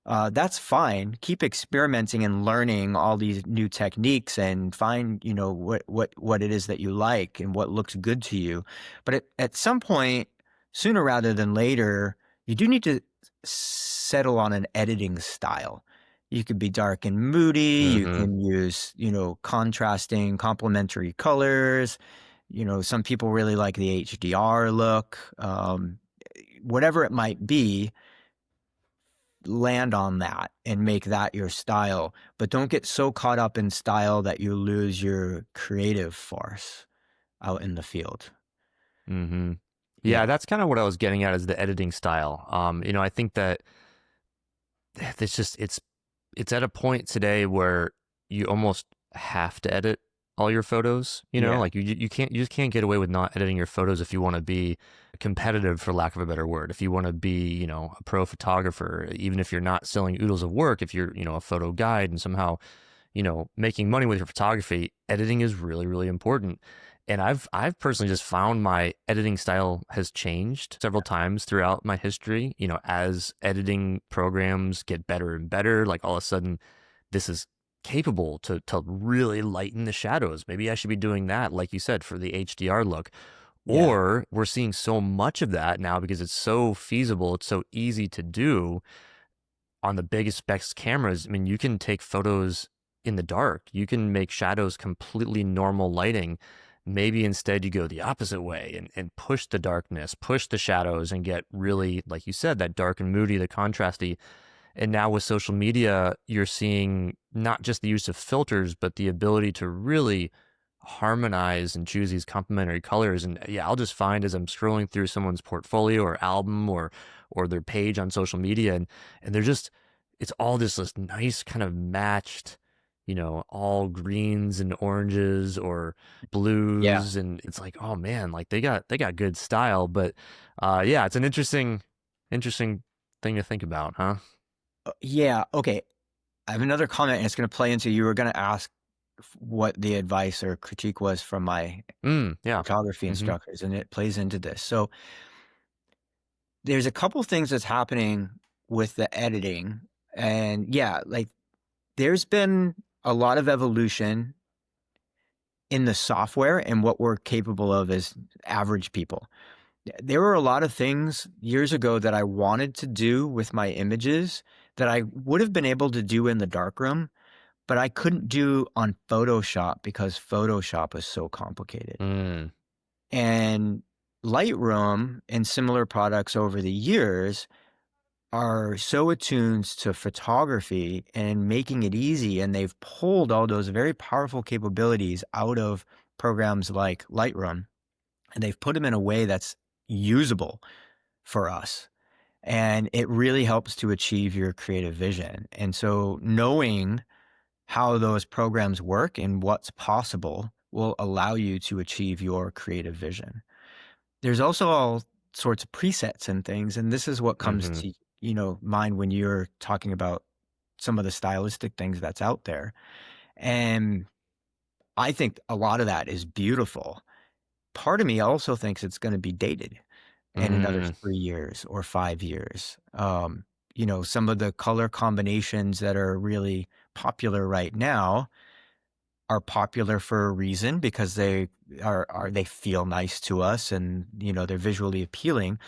S2: that's fine. Keep experimenting and learning all these new techniques and find, what it is that you like and what looks good to you. But at some point, sooner rather than later, you do need to settle on an editing style. You could be dark and moody. You
S1: Mm-hmm.
S2: can use, contrasting, complementary colors. Some people really like the HDR look. Whatever it might be, land on that and make that your style. But don't get so caught up in style that you lose your creative force out in the field.
S1: Mm-hmm.
S2: Yeah.
S1: Yeah, that's kind of what I was getting at is the editing style. I think that it's at a point today where you almost have to edit all your photos,
S2: Yeah.
S1: like you just can't get away with not editing your photos if you want to be competitive, for lack of a better word. If you want to be, a pro photographer, even if you're not selling oodles of work, if you're, a photo guide and somehow, making money with your photography, editing is really, really important. And I've personally just found my editing style has changed several times throughout my history, as editing programs get better and better, like all of a sudden this is capable to really lighten the shadows. Maybe I should be doing that, like you said, for the HDR look.
S2: Yeah.
S1: Or we're seeing so much of that now because it's so feasible, it's so easy to do on the biggest specs cameras. I mean, you can take photos in the dark. You can make shadows completely normal lighting. Maybe instead you go the opposite way and push the darkness, push the shadows and get really, like you said, that dark and moody, the contrasty. And now with social media, you're seeing not just the use of filters, but the ability to really harmonize and choose these complementary colors. And yeah, I'll just find as I'm scrolling through someone's portfolio or album or their page on social media, and they're just it's all just this nice kind of matched, all greens and oranges or
S2: Yeah.
S1: blues, and it's like, oh man, like they got good style. But yeah, it's an interesting thing to think about, huh?
S2: Yeah. Okay. I have another comment, and it's going to play into you were going to ask what the advice or critique was from my
S1: Yeah.
S2: photography
S1: Mm-hmm.
S2: instructors, and it plays into this. So there's a couple things that's happening with the editing. And yeah, like there's been a lot of evolution in the software and what we're capable of as average people. There were a lot of things years ago that I wanted to do with my images that I would have been able to do in the darkroom, but I couldn't do on Photoshop because Photoshop was so complicated.
S1: Mm,
S2: And Lightroom and similar products over the years are so attuned to photography and making it easy. And they've pulled all those very powerful capabilities out of programs like Lightroom, and they've put them in a way that's usable for us. And it really helps to achieve your creative vision. And so knowing how those programs work and what's possible will allow you to achieve your creative vision. There's also all sorts of presets and things, and this is what comes
S1: mm-hmm.
S2: to, mind when you're talking about some of the stylistic things that's out there. And I think a lot of that is beautiful. Part of me also thinks it's going to be dated in another
S1: Mm,
S2: 3 years or 5 years. Some of the color combinations that are really popular right now are popular for a reason because they feel nice to us, and they're visually appealing.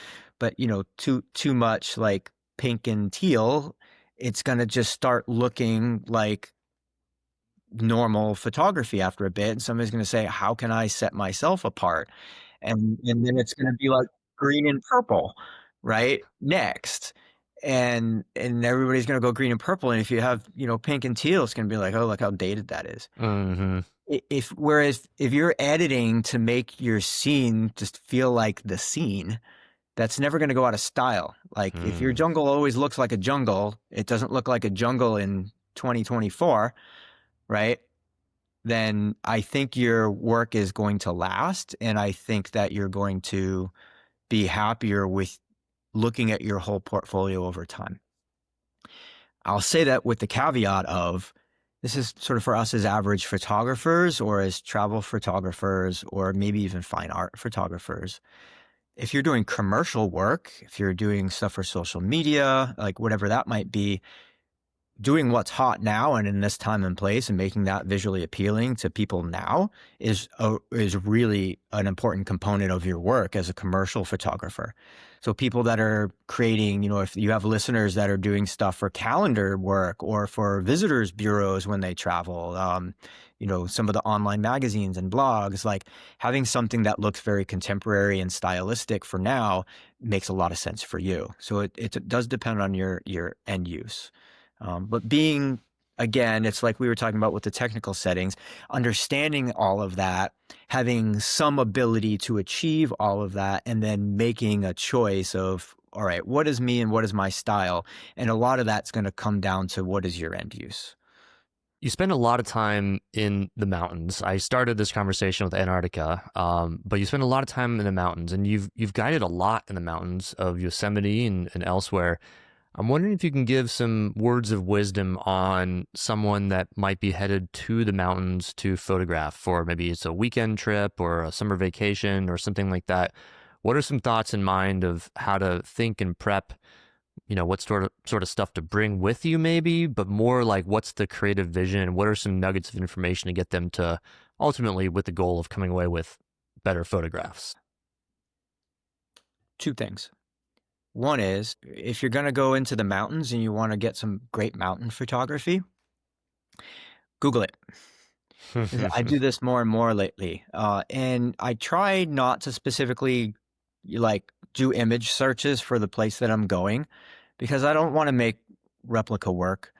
S2: But too much like pink and teal, it's going to just start looking like normal photography after a bit, and somebody's going to say, how can I set myself apart? And then it's going to be like green and purple right next. And everybody's going to go green and purple, and if you have pink and teal, it's going to be like, oh, look how dated that is.
S1: mm-hmm.
S2: Whereas if you're editing to make your scene just feel like the scene, that's never going to go out of style. Like if your
S1: Mm,
S2: jungle always looks like a jungle, it doesn't look like a jungle in 2024, right? Then I think your work is going to last, and I think that you're going to be happier with looking at your whole portfolio over time. I'll say that with the caveat of This is sort of for us as average photographers or as travel photographers or maybe even fine art photographers. If you're doing commercial work, if you're doing stuff for social media, like whatever that might be, doing what's hot now and in this time and place and making that visually appealing to people now is really an important component of your work as a commercial photographer. So people that are creating, if you have listeners that are doing stuff for calendar work or for visitors bureaus when they travel, some of the online magazines and blogs, like having something that looks very contemporary and stylistic for now makes a lot of sense for you. So it does depend on your end use. But being, again, it's like we were talking about with the technical settings, understanding all of that, having some ability to achieve all of that, and then making a choice of, all right, what is me and what is my style? And a lot of that's going to come down to what is your end use.
S1: You spend a lot of time in the mountains. I started this conversation with Antarctica, but you spend a lot of time in the mountains, and you've guided a lot in the mountains of Yosemite and elsewhere. I'm wondering if you can give some words of wisdom on someone that might be headed to the mountains to photograph for maybe it's a weekend trip or a summer vacation or something like that. What are some thoughts in mind of how to think and prep, what sort of stuff to bring with you maybe, but more like what's the creative vision and what are some nuggets of information to get them to ultimately with the goal of coming away with better photographs?
S2: Two things. One is if you're going to go into the mountains and you want to get some great mountain photography, Google it. I do this more and more lately. And I try not to specifically like do image searches for the place that I'm going because I don't want to make replica work.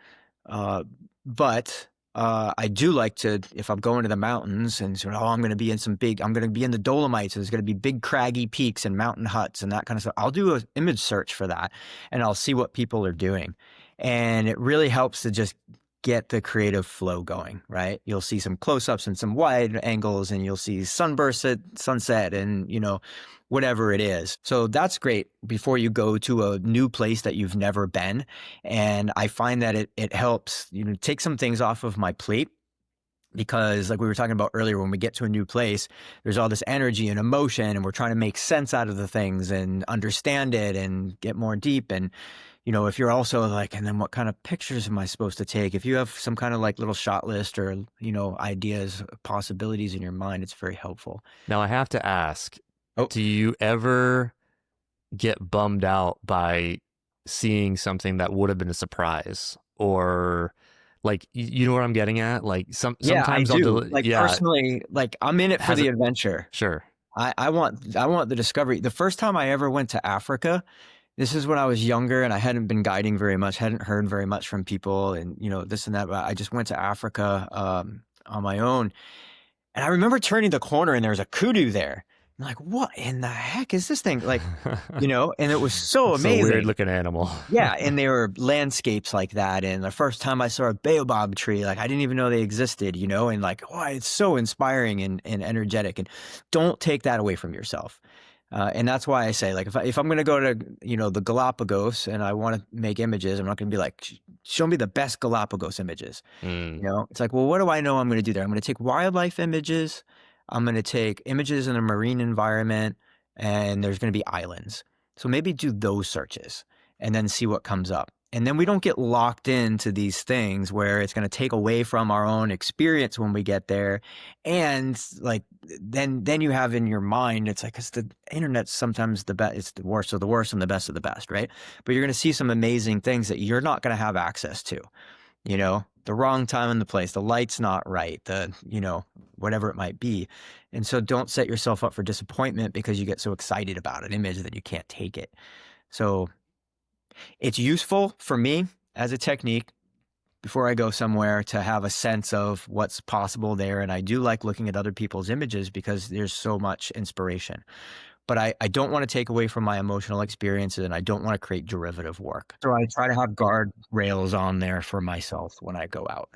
S2: But I do like to, if I'm going to the mountains and sort of, I'm going to be in I'm going to be in the Dolomites. There's going to be big craggy peaks and mountain huts and that kind of stuff. I'll do an image search for that and I'll see what people are doing. And it really helps to just get the creative flow going, right? You'll see some close-ups and some wide angles and you'll see sunburst at sunset and, whatever it is. So that's great before you go to a new place that you've never been. And I find that it helps, take some things off of my plate because like we were talking about earlier, when we get to a new place, there's all this energy and emotion and we're trying to make sense out of the things and understand it and get more deep. And if you're also like, and then what kind of pictures am I supposed to take? If you have some kind of like little shot list or, ideas, possibilities in your mind, it's very helpful.
S1: Now I have to ask,
S2: Oh,
S1: do you ever get bummed out by seeing something that would have been a surprise? Or like you know what I'm getting at? Like
S2: yeah, I
S1: sometimes I'll
S2: do.
S1: do
S2: Like
S1: yeah,
S2: personally, like I'm in it for
S1: has
S2: the
S1: it
S2: adventure.
S1: sure.
S2: I want the discovery. The first time I ever went to Africa, this is when I was younger and I hadn't been guiding very much, hadn't heard very much from people and, this and that. But I just went to Africa on my own. And I remember turning the corner and there was a kudu there. I'm like, what in the heck is this thing? Like, and it was so
S1: It's a weird
S2: amazing.
S1: looking animal.
S2: Yeah, and they were landscapes like that. And the first time I saw a baobab tree, like I didn't even know they existed, and like, oh, it's so inspiring and energetic. And don't take that away from yourself. And that's why I say, like, if I'm going to go to, the Galapagos and I want to make images, I'm not going to be like, show me the best Galapagos images.
S1: Mm.
S2: It's like, well, what do I know I'm going to do there? I'm going to take wildlife images. I'm going to take images in a marine environment and there's going to be islands. So maybe do those searches and then see what comes up. And then we don't get locked into these things where it's going to take away from our own experience when we get there. And like, then you have in your mind, it's like, because the internet's sometimes the best, it's the worst of the worst and the best of the best, right? But you're going to see some amazing things that you're not going to have access to, the wrong time and the place, the light's not right, whatever it might be. And so don't set yourself up for disappointment because you get so excited about an image that you can't take it. So it's useful for me as a technique before I go somewhere to have a sense of what's possible there. And I do like looking at other people's images because there's so much inspiration. But I don't want to take away from my emotional experiences and I don't want to create derivative work. So I try to have guardrails on there for myself when I go out,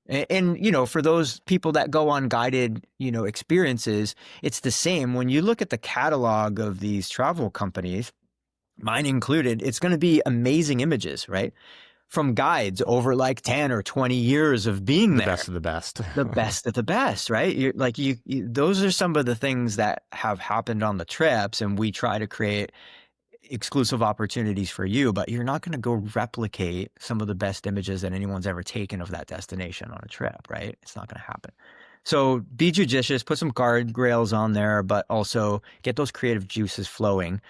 S2: And for those people that go on guided, experiences, it's the same. When you look at the catalog of these travel companies, mine included, it's going to be amazing images, right? from guides over like 10 or 20 years of being
S1: The
S2: there.
S1: best of the best.
S2: The best of the best, right? You're like those are some of the things that have happened on the trips, and we try to create exclusive opportunities for you, but you're not going to go replicate some of the best images that anyone's ever taken of that destination on a trip, right? It's not going to happen. So be judicious, put some guardrails on there, but also get those creative juices flowing,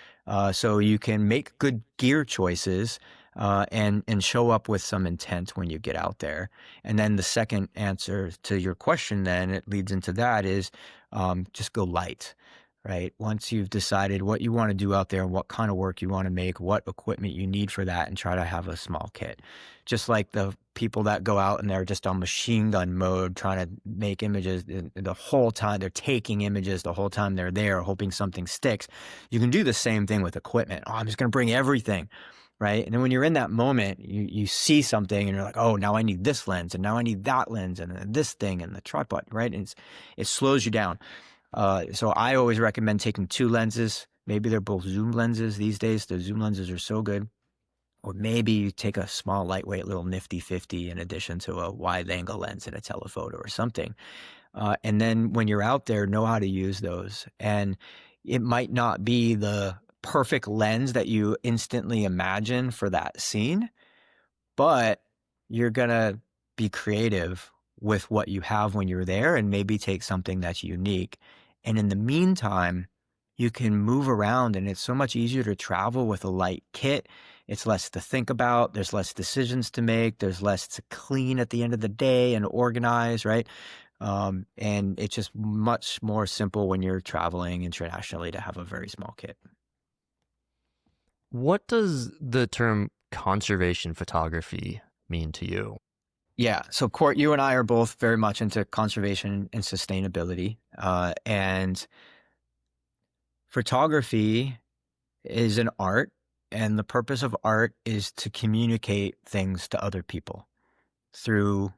S2: so you can make good gear choices, and show up with some intent when you get out there. And then the second answer to your question, then it leads into that is, just go light. Right. Once you've decided what you want to do out there, what kind of work you want to make, what equipment you need for that, and try to have a small kit. Just like the people that go out and they're just on machine gun mode trying to make images the whole time, they're taking images the whole time they're there, hoping something sticks. You can do the same thing with equipment. Oh, I'm just going to bring everything. Right. And then when you're in that moment, you see something and you're like, oh, now I need this lens, and now I need that lens, and then this thing, and the tripod. Right. And it slows you down. So I always recommend taking 2 lenses. Maybe they're both zoom lenses these days. The zoom lenses are so good. Or maybe you take a small, lightweight, little nifty 50 in addition to a wide angle lens and a telephoto or something. And then when you're out there, know how to use those. And it might not be the perfect lens that you instantly imagine for that scene, but you're going to be creative with what you have when you're there, and maybe take something that's unique. And in the meantime, you can move around, and it's so much easier to travel with a light kit. It's less to think about. There's less decisions to make. There's less to clean at the end of the day and organize, right? And it's just much more simple when you're traveling internationally to have a very small kit.
S1: What does the term conservation photography mean to you?
S2: Yeah. So, Court, you and I are both very much into conservation and sustainability. And photography is an art, and the purpose of art is to communicate things to other people through,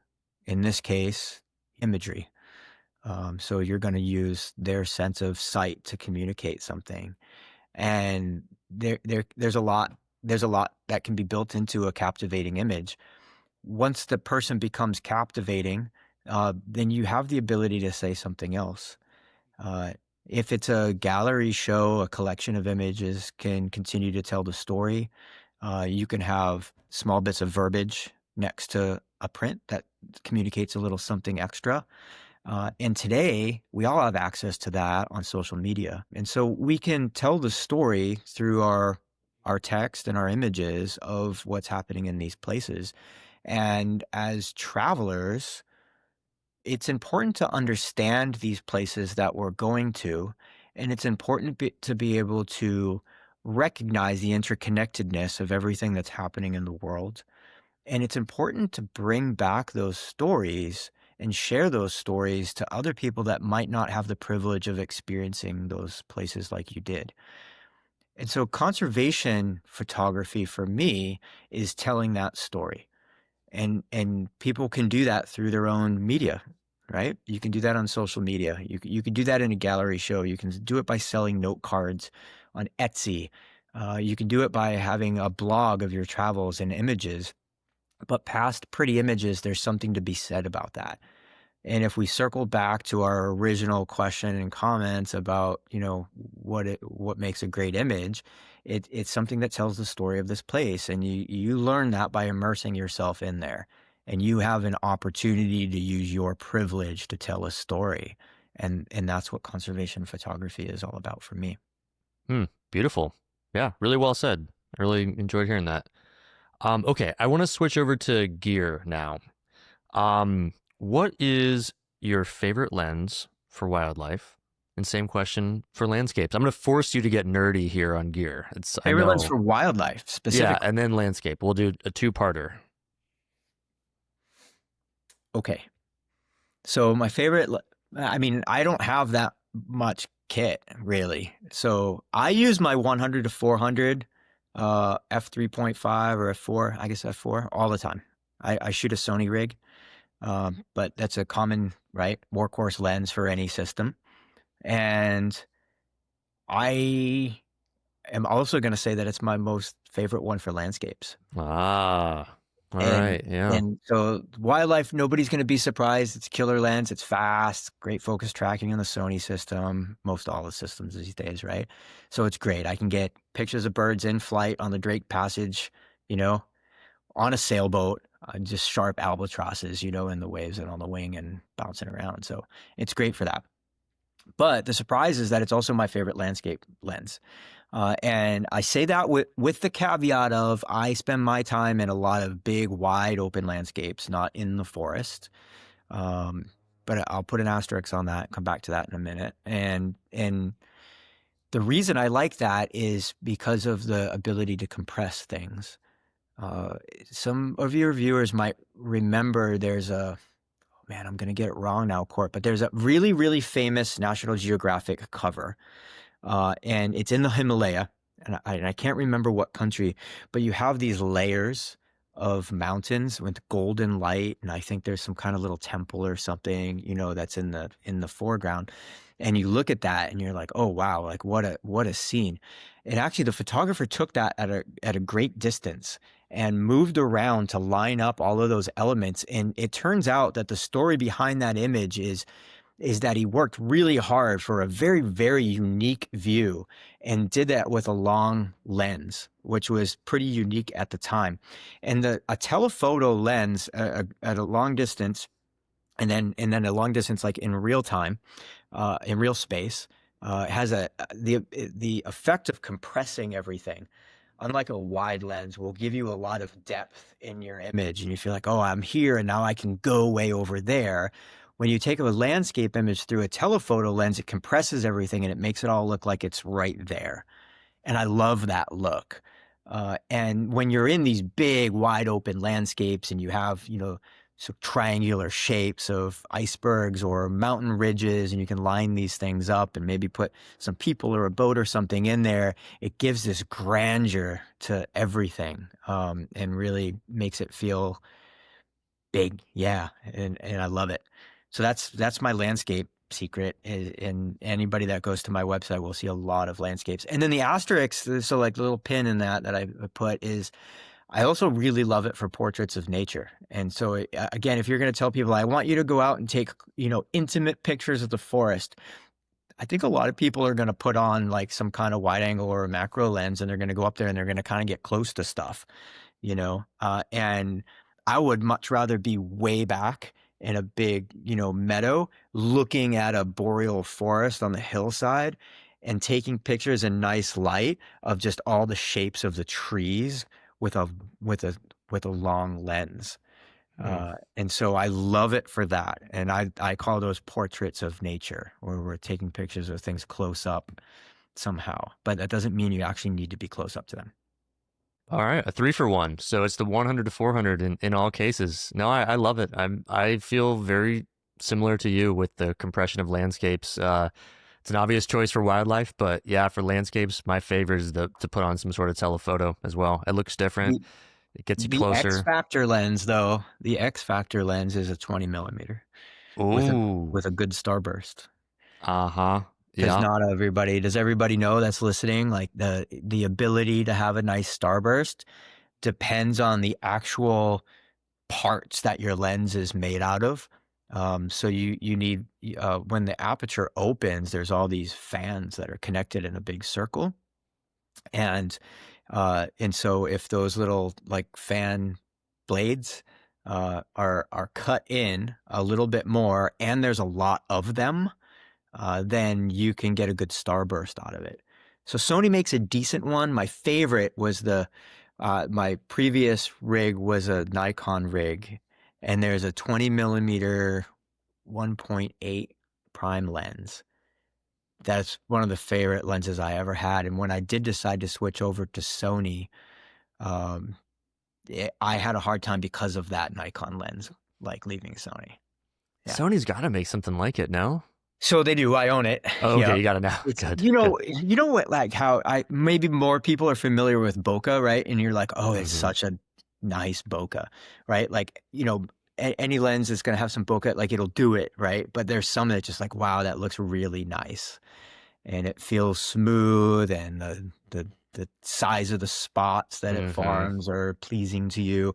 S2: in this case, imagery. So you're going to use their sense of sight to communicate something. And there's a lot that can be built into a captivating image. Once the person becomes captivating, then you have the ability to say something else. Uh, if it's a gallery show, a collection of images can continue to tell the story. You can have small bits of verbiage next to a print that communicates a little something extra. And today, we all have access to that on social media. And so we can tell the story through our text and our images of what's happening in these places. And as travelers, it's important to understand these places that we're going to, and it's important to be able to recognize the interconnectedness of everything that's happening in the world. And it's important to bring back those stories and share those stories to other people that might not have the privilege of experiencing those places like you did. And so conservation photography for me is telling that story. And people can do that through their own media, right? You can do that on social media. You can do that in a gallery show. You can do it by selling note cards on Etsy. You can do it by having a blog of your travels and images. But past pretty images, there's something to be said about that. And if we circle back to our original question and comments about, what makes a great image, it's something that tells the story of this place. And you learn that by immersing yourself in there. And you have an opportunity to use your privilege to tell a story. And that's what conservation photography is all about for me.
S1: Beautiful. Yeah, really well said. I really enjoyed hearing that. Okay, I want to switch over to gear now. What is your favorite lens for wildlife? And same question for landscapes. I'm going to force you to get nerdy here on gear. I
S2: Favorite lens
S1: know.
S2: for wildlife
S1: Yeah,
S2: specifically.
S1: and then landscape. We'll do a two-parter.
S2: Okay. So my favorite, I don't have that much kit really. So I use my 100 to 400, f3.5 or f4, I guess f4 all the time. I shoot a Sony rig, but that's a common, right, workhorse lens for any system. And I am also going to say that it's my most favorite one for landscapes.
S1: Ah, All
S2: And
S1: right. Yeah.
S2: and so wildlife, nobody's going to be surprised. It's killer lens. It's fast. Great focus tracking on the Sony system. Most all the systems these days, right? So it's great. I can get pictures of birds in flight on the Drake Passage, you know, on a sailboat, just sharp albatrosses, in the waves and on the wing and bouncing around. So it's great for that. But the surprise is that it's also my favorite landscape lens. And I say that with the caveat of I spend my time in a lot of big, wide open landscapes, not in the forest. Um, but I'll put an asterisk on that, come back to that in a minute. And the reason I like that is because of the ability to compress things. Uh, some of your viewers might remember there's a, man, I'm going to get it wrong now, Court, but there's a really, really famous National Geographic cover, and it's in the Himalaya, and I can't remember what country, but you have these layers of mountains with golden light, and I think there's some kind of little temple or something, that's in the foreground, and you look at that and you're like, oh wow, like what a scene. And actually, the photographer took that at a great distance and moved around to line up all of those elements, and it turns out that the story behind that image is that he worked really hard for a very, very unique view and did that with a long lens, which was pretty unique at the time. And a telephoto lens at a long distance, and then a long distance like in real time, in real space, has the effect of compressing everything. Unlike a wide lens, will give you a lot of depth in your image, and you feel like, oh, I'm here, and now I can go way over there. When you take a landscape image through a telephoto lens, it compresses everything and it makes it all look like it's right there. And I love that look. And when you're in these big, wide open landscapes and you have, so triangular shapes of icebergs or mountain ridges, and you can line these things up and maybe put some people or a boat or something in there, it gives this grandeur to everything, and really makes it feel big. Yeah. And I love it. So that's my landscape secret. And anybody that goes to my website will see a lot of landscapes. And then the asterisk, so like the little pin in that I put is I also really love it for portraits of nature. And so again, if you're going to tell people, I want you to go out and take, intimate pictures of the forest, I think a lot of people are going to put on like some kind of wide angle or a macro lens, and they're going to go up there and they're going to kind of get close to stuff, and I would much rather be way back in a big, meadow looking at a boreal forest on the hillside and taking pictures in nice light of just all the shapes of the trees with a with a with a long lens.
S1: Mm.
S2: And so I love it for that. And I call those portraits of nature, where we're taking pictures of things close up somehow. But that doesn't mean you actually need to be close up to them.
S1: All right, a 3-for-1. So it's the 100 to 400 in all cases. No, I love it. I feel very similar to you with the compression of landscapes. It's an obvious choice for wildlife, but yeah, for landscapes, my favorite is to put on some sort of telephoto as well. It looks different.
S2: The,
S1: It gets you
S2: the X
S1: closer.
S2: Factor lens, though, the X Factor lens is a 20 millimeter with a
S1: Ooh.
S2: with a good starburst.
S1: Uh-huh.
S2: Because
S1: Yeah.
S2: not everybody, does everybody know that's listening? Like the ability to have a nice starburst depends on the actual parts that your lens is made out of. So you need, when the aperture opens, there's all these fans that are connected in a big circle, and so if those little like fan blades are cut in a little bit more, and there's a lot of them, then you can get a good starburst out of it. So Sony makes a decent one. My favorite was my previous rig was a Nikon rig, and there's a 20 millimeter 1.8 prime lens. That's one of the favorite lenses I ever had. And when I did decide to switch over to Sony, um, I had a hard time because of that Nikon lens, like leaving Sony. Yeah.
S1: Sony's got to make something like it, no?
S2: So they do. I own it.
S1: Oh, okay,
S2: Yeah.
S1: you got it now.
S2: It's,
S1: Good, good.
S2: what, like how maybe more people are familiar with bokeh, right? And you're like, oh, it's
S1: Hmm.
S2: such a nice bokeh, right? Like, any lens is going to have some bokeh, like it'll do it, right? But there's some that just like, wow, that looks really nice. And it feels smooth, and the size of the spots that it
S1: Hmm.
S2: forms are pleasing to you.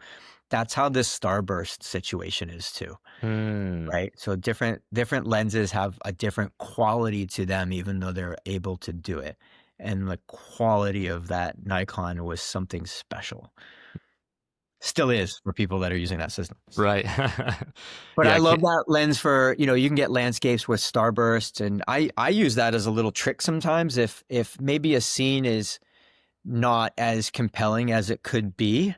S2: That's how this starburst situation is too,
S1: Hmm.
S2: right? So different lenses have a different quality to them, even though they're able to do it. And the quality of that Nikon was something special. Still is for people that are using that system.
S1: Right.
S2: But
S1: Yeah,
S2: I
S1: I
S2: love
S1: can't.
S2: that lens for, you can get landscapes with starburst, and I use that as a little trick sometimes if maybe a scene is not as compelling as it could be,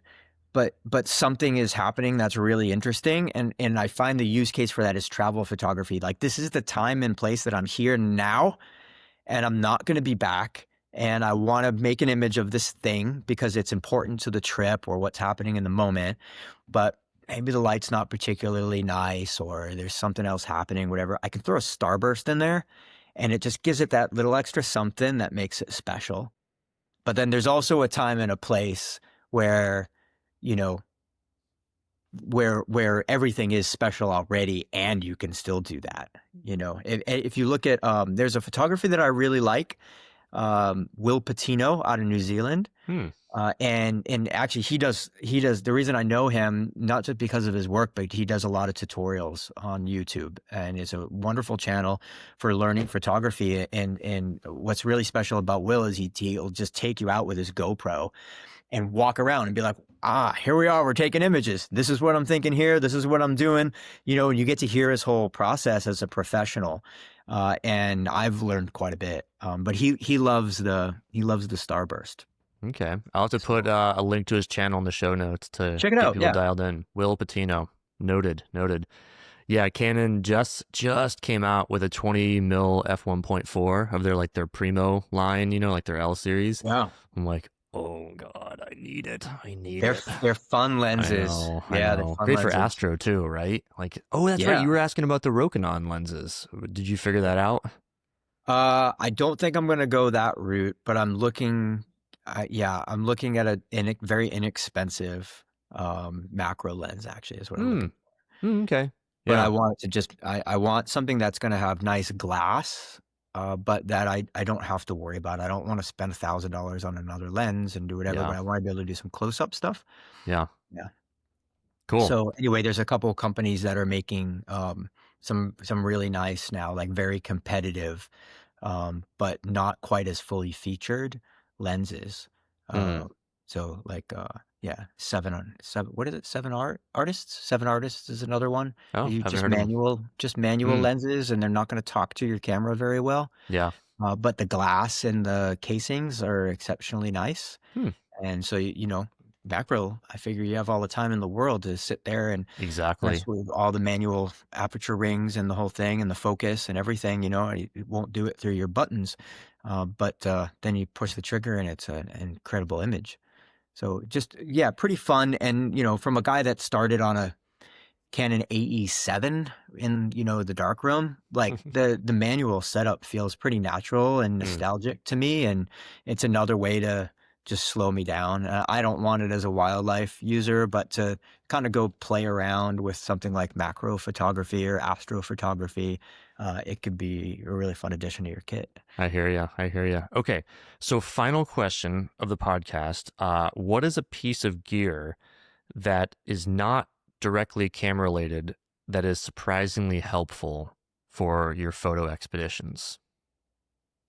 S2: but something is happening that's really interesting, and I find the use case for that is travel photography. Like, this is the time and place that I'm here now, and I'm not going to be back, and I want to make an image of this thing because it's important to the trip or what's happening in the moment. But maybe the light's not particularly nice, or there's something else happening, whatever. I can throw a starburst in there, and it just gives it that little extra something that makes it special. But then there's also a time and a place where, you know, where everything is special already, and you can still do that. If you look at, there's a photography that I really like, Will Patino out of New Zealand.
S1: Hmm.
S2: And actually he does the reason I know him, not just because of his work, but he does a lot of tutorials on YouTube, and it's a wonderful channel for learning photography. And what's really special about Will is he'll just take you out with his GoPro and walk around and be like, here we are, we're taking images. This is what I'm thinking here. This is what I'm doing. And you get to hear his whole process as a professional. And I've learned quite a bit. But he loves the starburst.
S1: Okay. I'll have to put
S2: So
S1: a link to his channel in the show notes to
S2: check it
S1: get
S2: out.
S1: people
S2: Yeah.
S1: dialed in. Will Patino. Noted. Noted. Yeah, Canon just came out with a 20 mil f1.4 of their primo line, like their L series.
S2: Wow.
S1: I'm like, oh God, I need it. I need
S2: They're
S1: it.
S2: they're fun
S1: I
S2: lenses.
S1: know, I
S2: Yeah, they're
S1: know.
S2: fun
S1: Great for
S2: lenses.
S1: Astro too, right? Like, oh, that's right.
S2: Yeah.
S1: You were asking about the Rokinon lenses. Did you figure that out?
S2: I don't think I'm gonna go that route, but I'm looking. Yeah, I'm looking at a very inexpensive macro lens. Actually, is what I'm
S1: Hmm.
S2: looking.
S1: Okay.
S2: But I
S1: Yeah.
S2: want it to just. I want something that's gonna have nice glass, but that I don't have to worry about. I don't want to spend $1,000 on another lens and do whatever.
S1: Yeah.
S2: But I want to be able to do some close up stuff.
S1: Yeah.
S2: Yeah.
S1: Cool.
S2: So anyway, there's a couple companies that are making some really nice now, like very competitive, but not quite as fully featured lenses. Uh,
S1: Hmm.
S2: so like yeah, seven. What is it? Artists. Seven Artists is another one. They
S1: Oh,
S2: use
S1: haven't
S2: just
S1: heard of them.
S2: manual
S1: Hmm.
S2: lenses, and they're not going to talk to your camera very well.
S1: Yeah.
S2: But the glass and the casings are exceptionally nice.
S1: Hmm.
S2: And so, macro, I figure you have all the time in the world to sit there and mess
S1: Exactly.
S2: with all the manual aperture rings and the whole thing and the focus and everything. It won't do it through your buttons, but then you push the trigger and it's an incredible image. So just, yeah, pretty fun. And, from a guy that started on a Canon AE7 in, the darkroom, like the manual setup feels pretty natural and
S1: Hmm.
S2: nostalgic to me, and it's another way to just slow me down. I don't want it as a wildlife user, but to kind of go play around with something like macro photography or astrophotography, it could be a really fun addition to your kit.
S1: I hear you. I hear you. Okay. So, final question of the podcast. What is a piece of gear that is not directly camera related that is surprisingly helpful for your photo expeditions?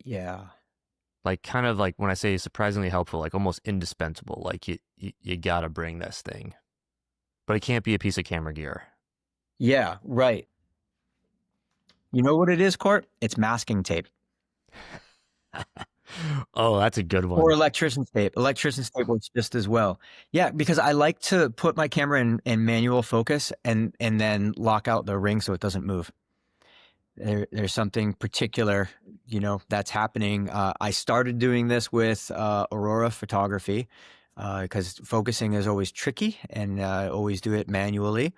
S2: Yeah.
S1: Like, kind of like when I say surprisingly helpful, like almost indispensable. Like, you got to bring this thing, but it can't be a piece of camera gear.
S2: Yeah, right. You know what it is, Court? It's masking tape.
S1: Oh, that's a good
S2: Or
S1: one.
S2: electrician's tape. Electrician's tape works just as well. Yeah, because I like to put my camera in manual focus and then lock out the ring so it doesn't move. There's something particular, that's happening. I started doing this with Aurora photography because focusing is always tricky, and I always do it manually.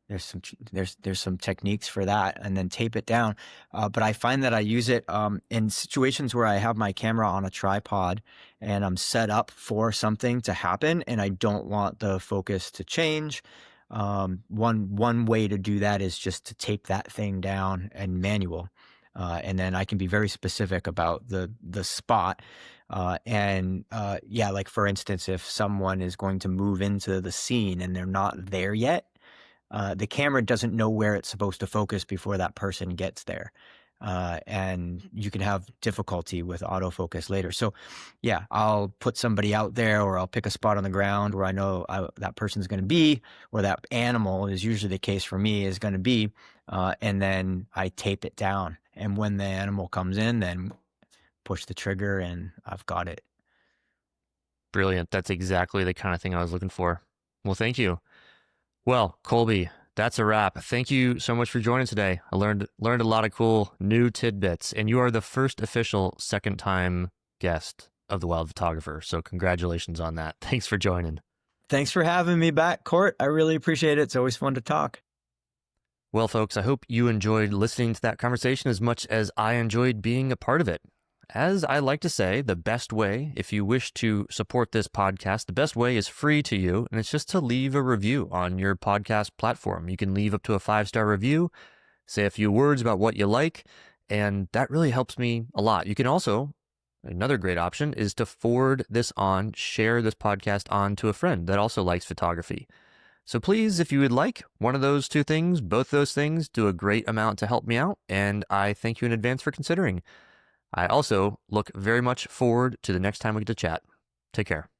S2: There's some techniques for that, and then tape it down. But I find that I use it in situations where I have my camera on a tripod and I'm set up for something to happen, and I don't want the focus to change. One way to do that is just to tape that thing down and manual. And then I can be very specific about the spot. Yeah, like for instance, if someone is going to move into the scene and they're not there yet, the camera doesn't know where it's supposed to focus before that person gets there. And you can have difficulty with autofocus later. So, yeah, I'll put somebody out there, or I'll pick a spot on the ground where I know that person's going to be, or that animal is usually the case for me is going to be. And then I tape it down. And when the animal comes in, then push the trigger and I've got it.
S1: Brilliant. That's exactly the kind of thing I was looking for. Well, thank you. Well, Colby, that's a wrap. Thank you so much for joining today. I learned a lot of cool new tidbits, and you are the first official second-time guest of the Wild Photographer. So congratulations on that. Thanks for joining.
S2: Thanks for having me back, Court. I really appreciate it. It's always fun to talk.
S1: Well, folks, I hope you enjoyed listening to that conversation as much as I enjoyed being a part of it. As I like to say, the best way, if you wish to support this podcast, the best way is free to you, and it's just to leave a review on your podcast platform. You can leave up to a 5-star review, say a few words about what you like, and that really helps me a lot. You can also, another great option is to forward this on, share this podcast on to a friend that also likes photography. So please, if you would like one of those two things, both those things do a great amount to help me out, and I thank you in advance for considering. I also look very much forward to the next time we get to chat. Take care.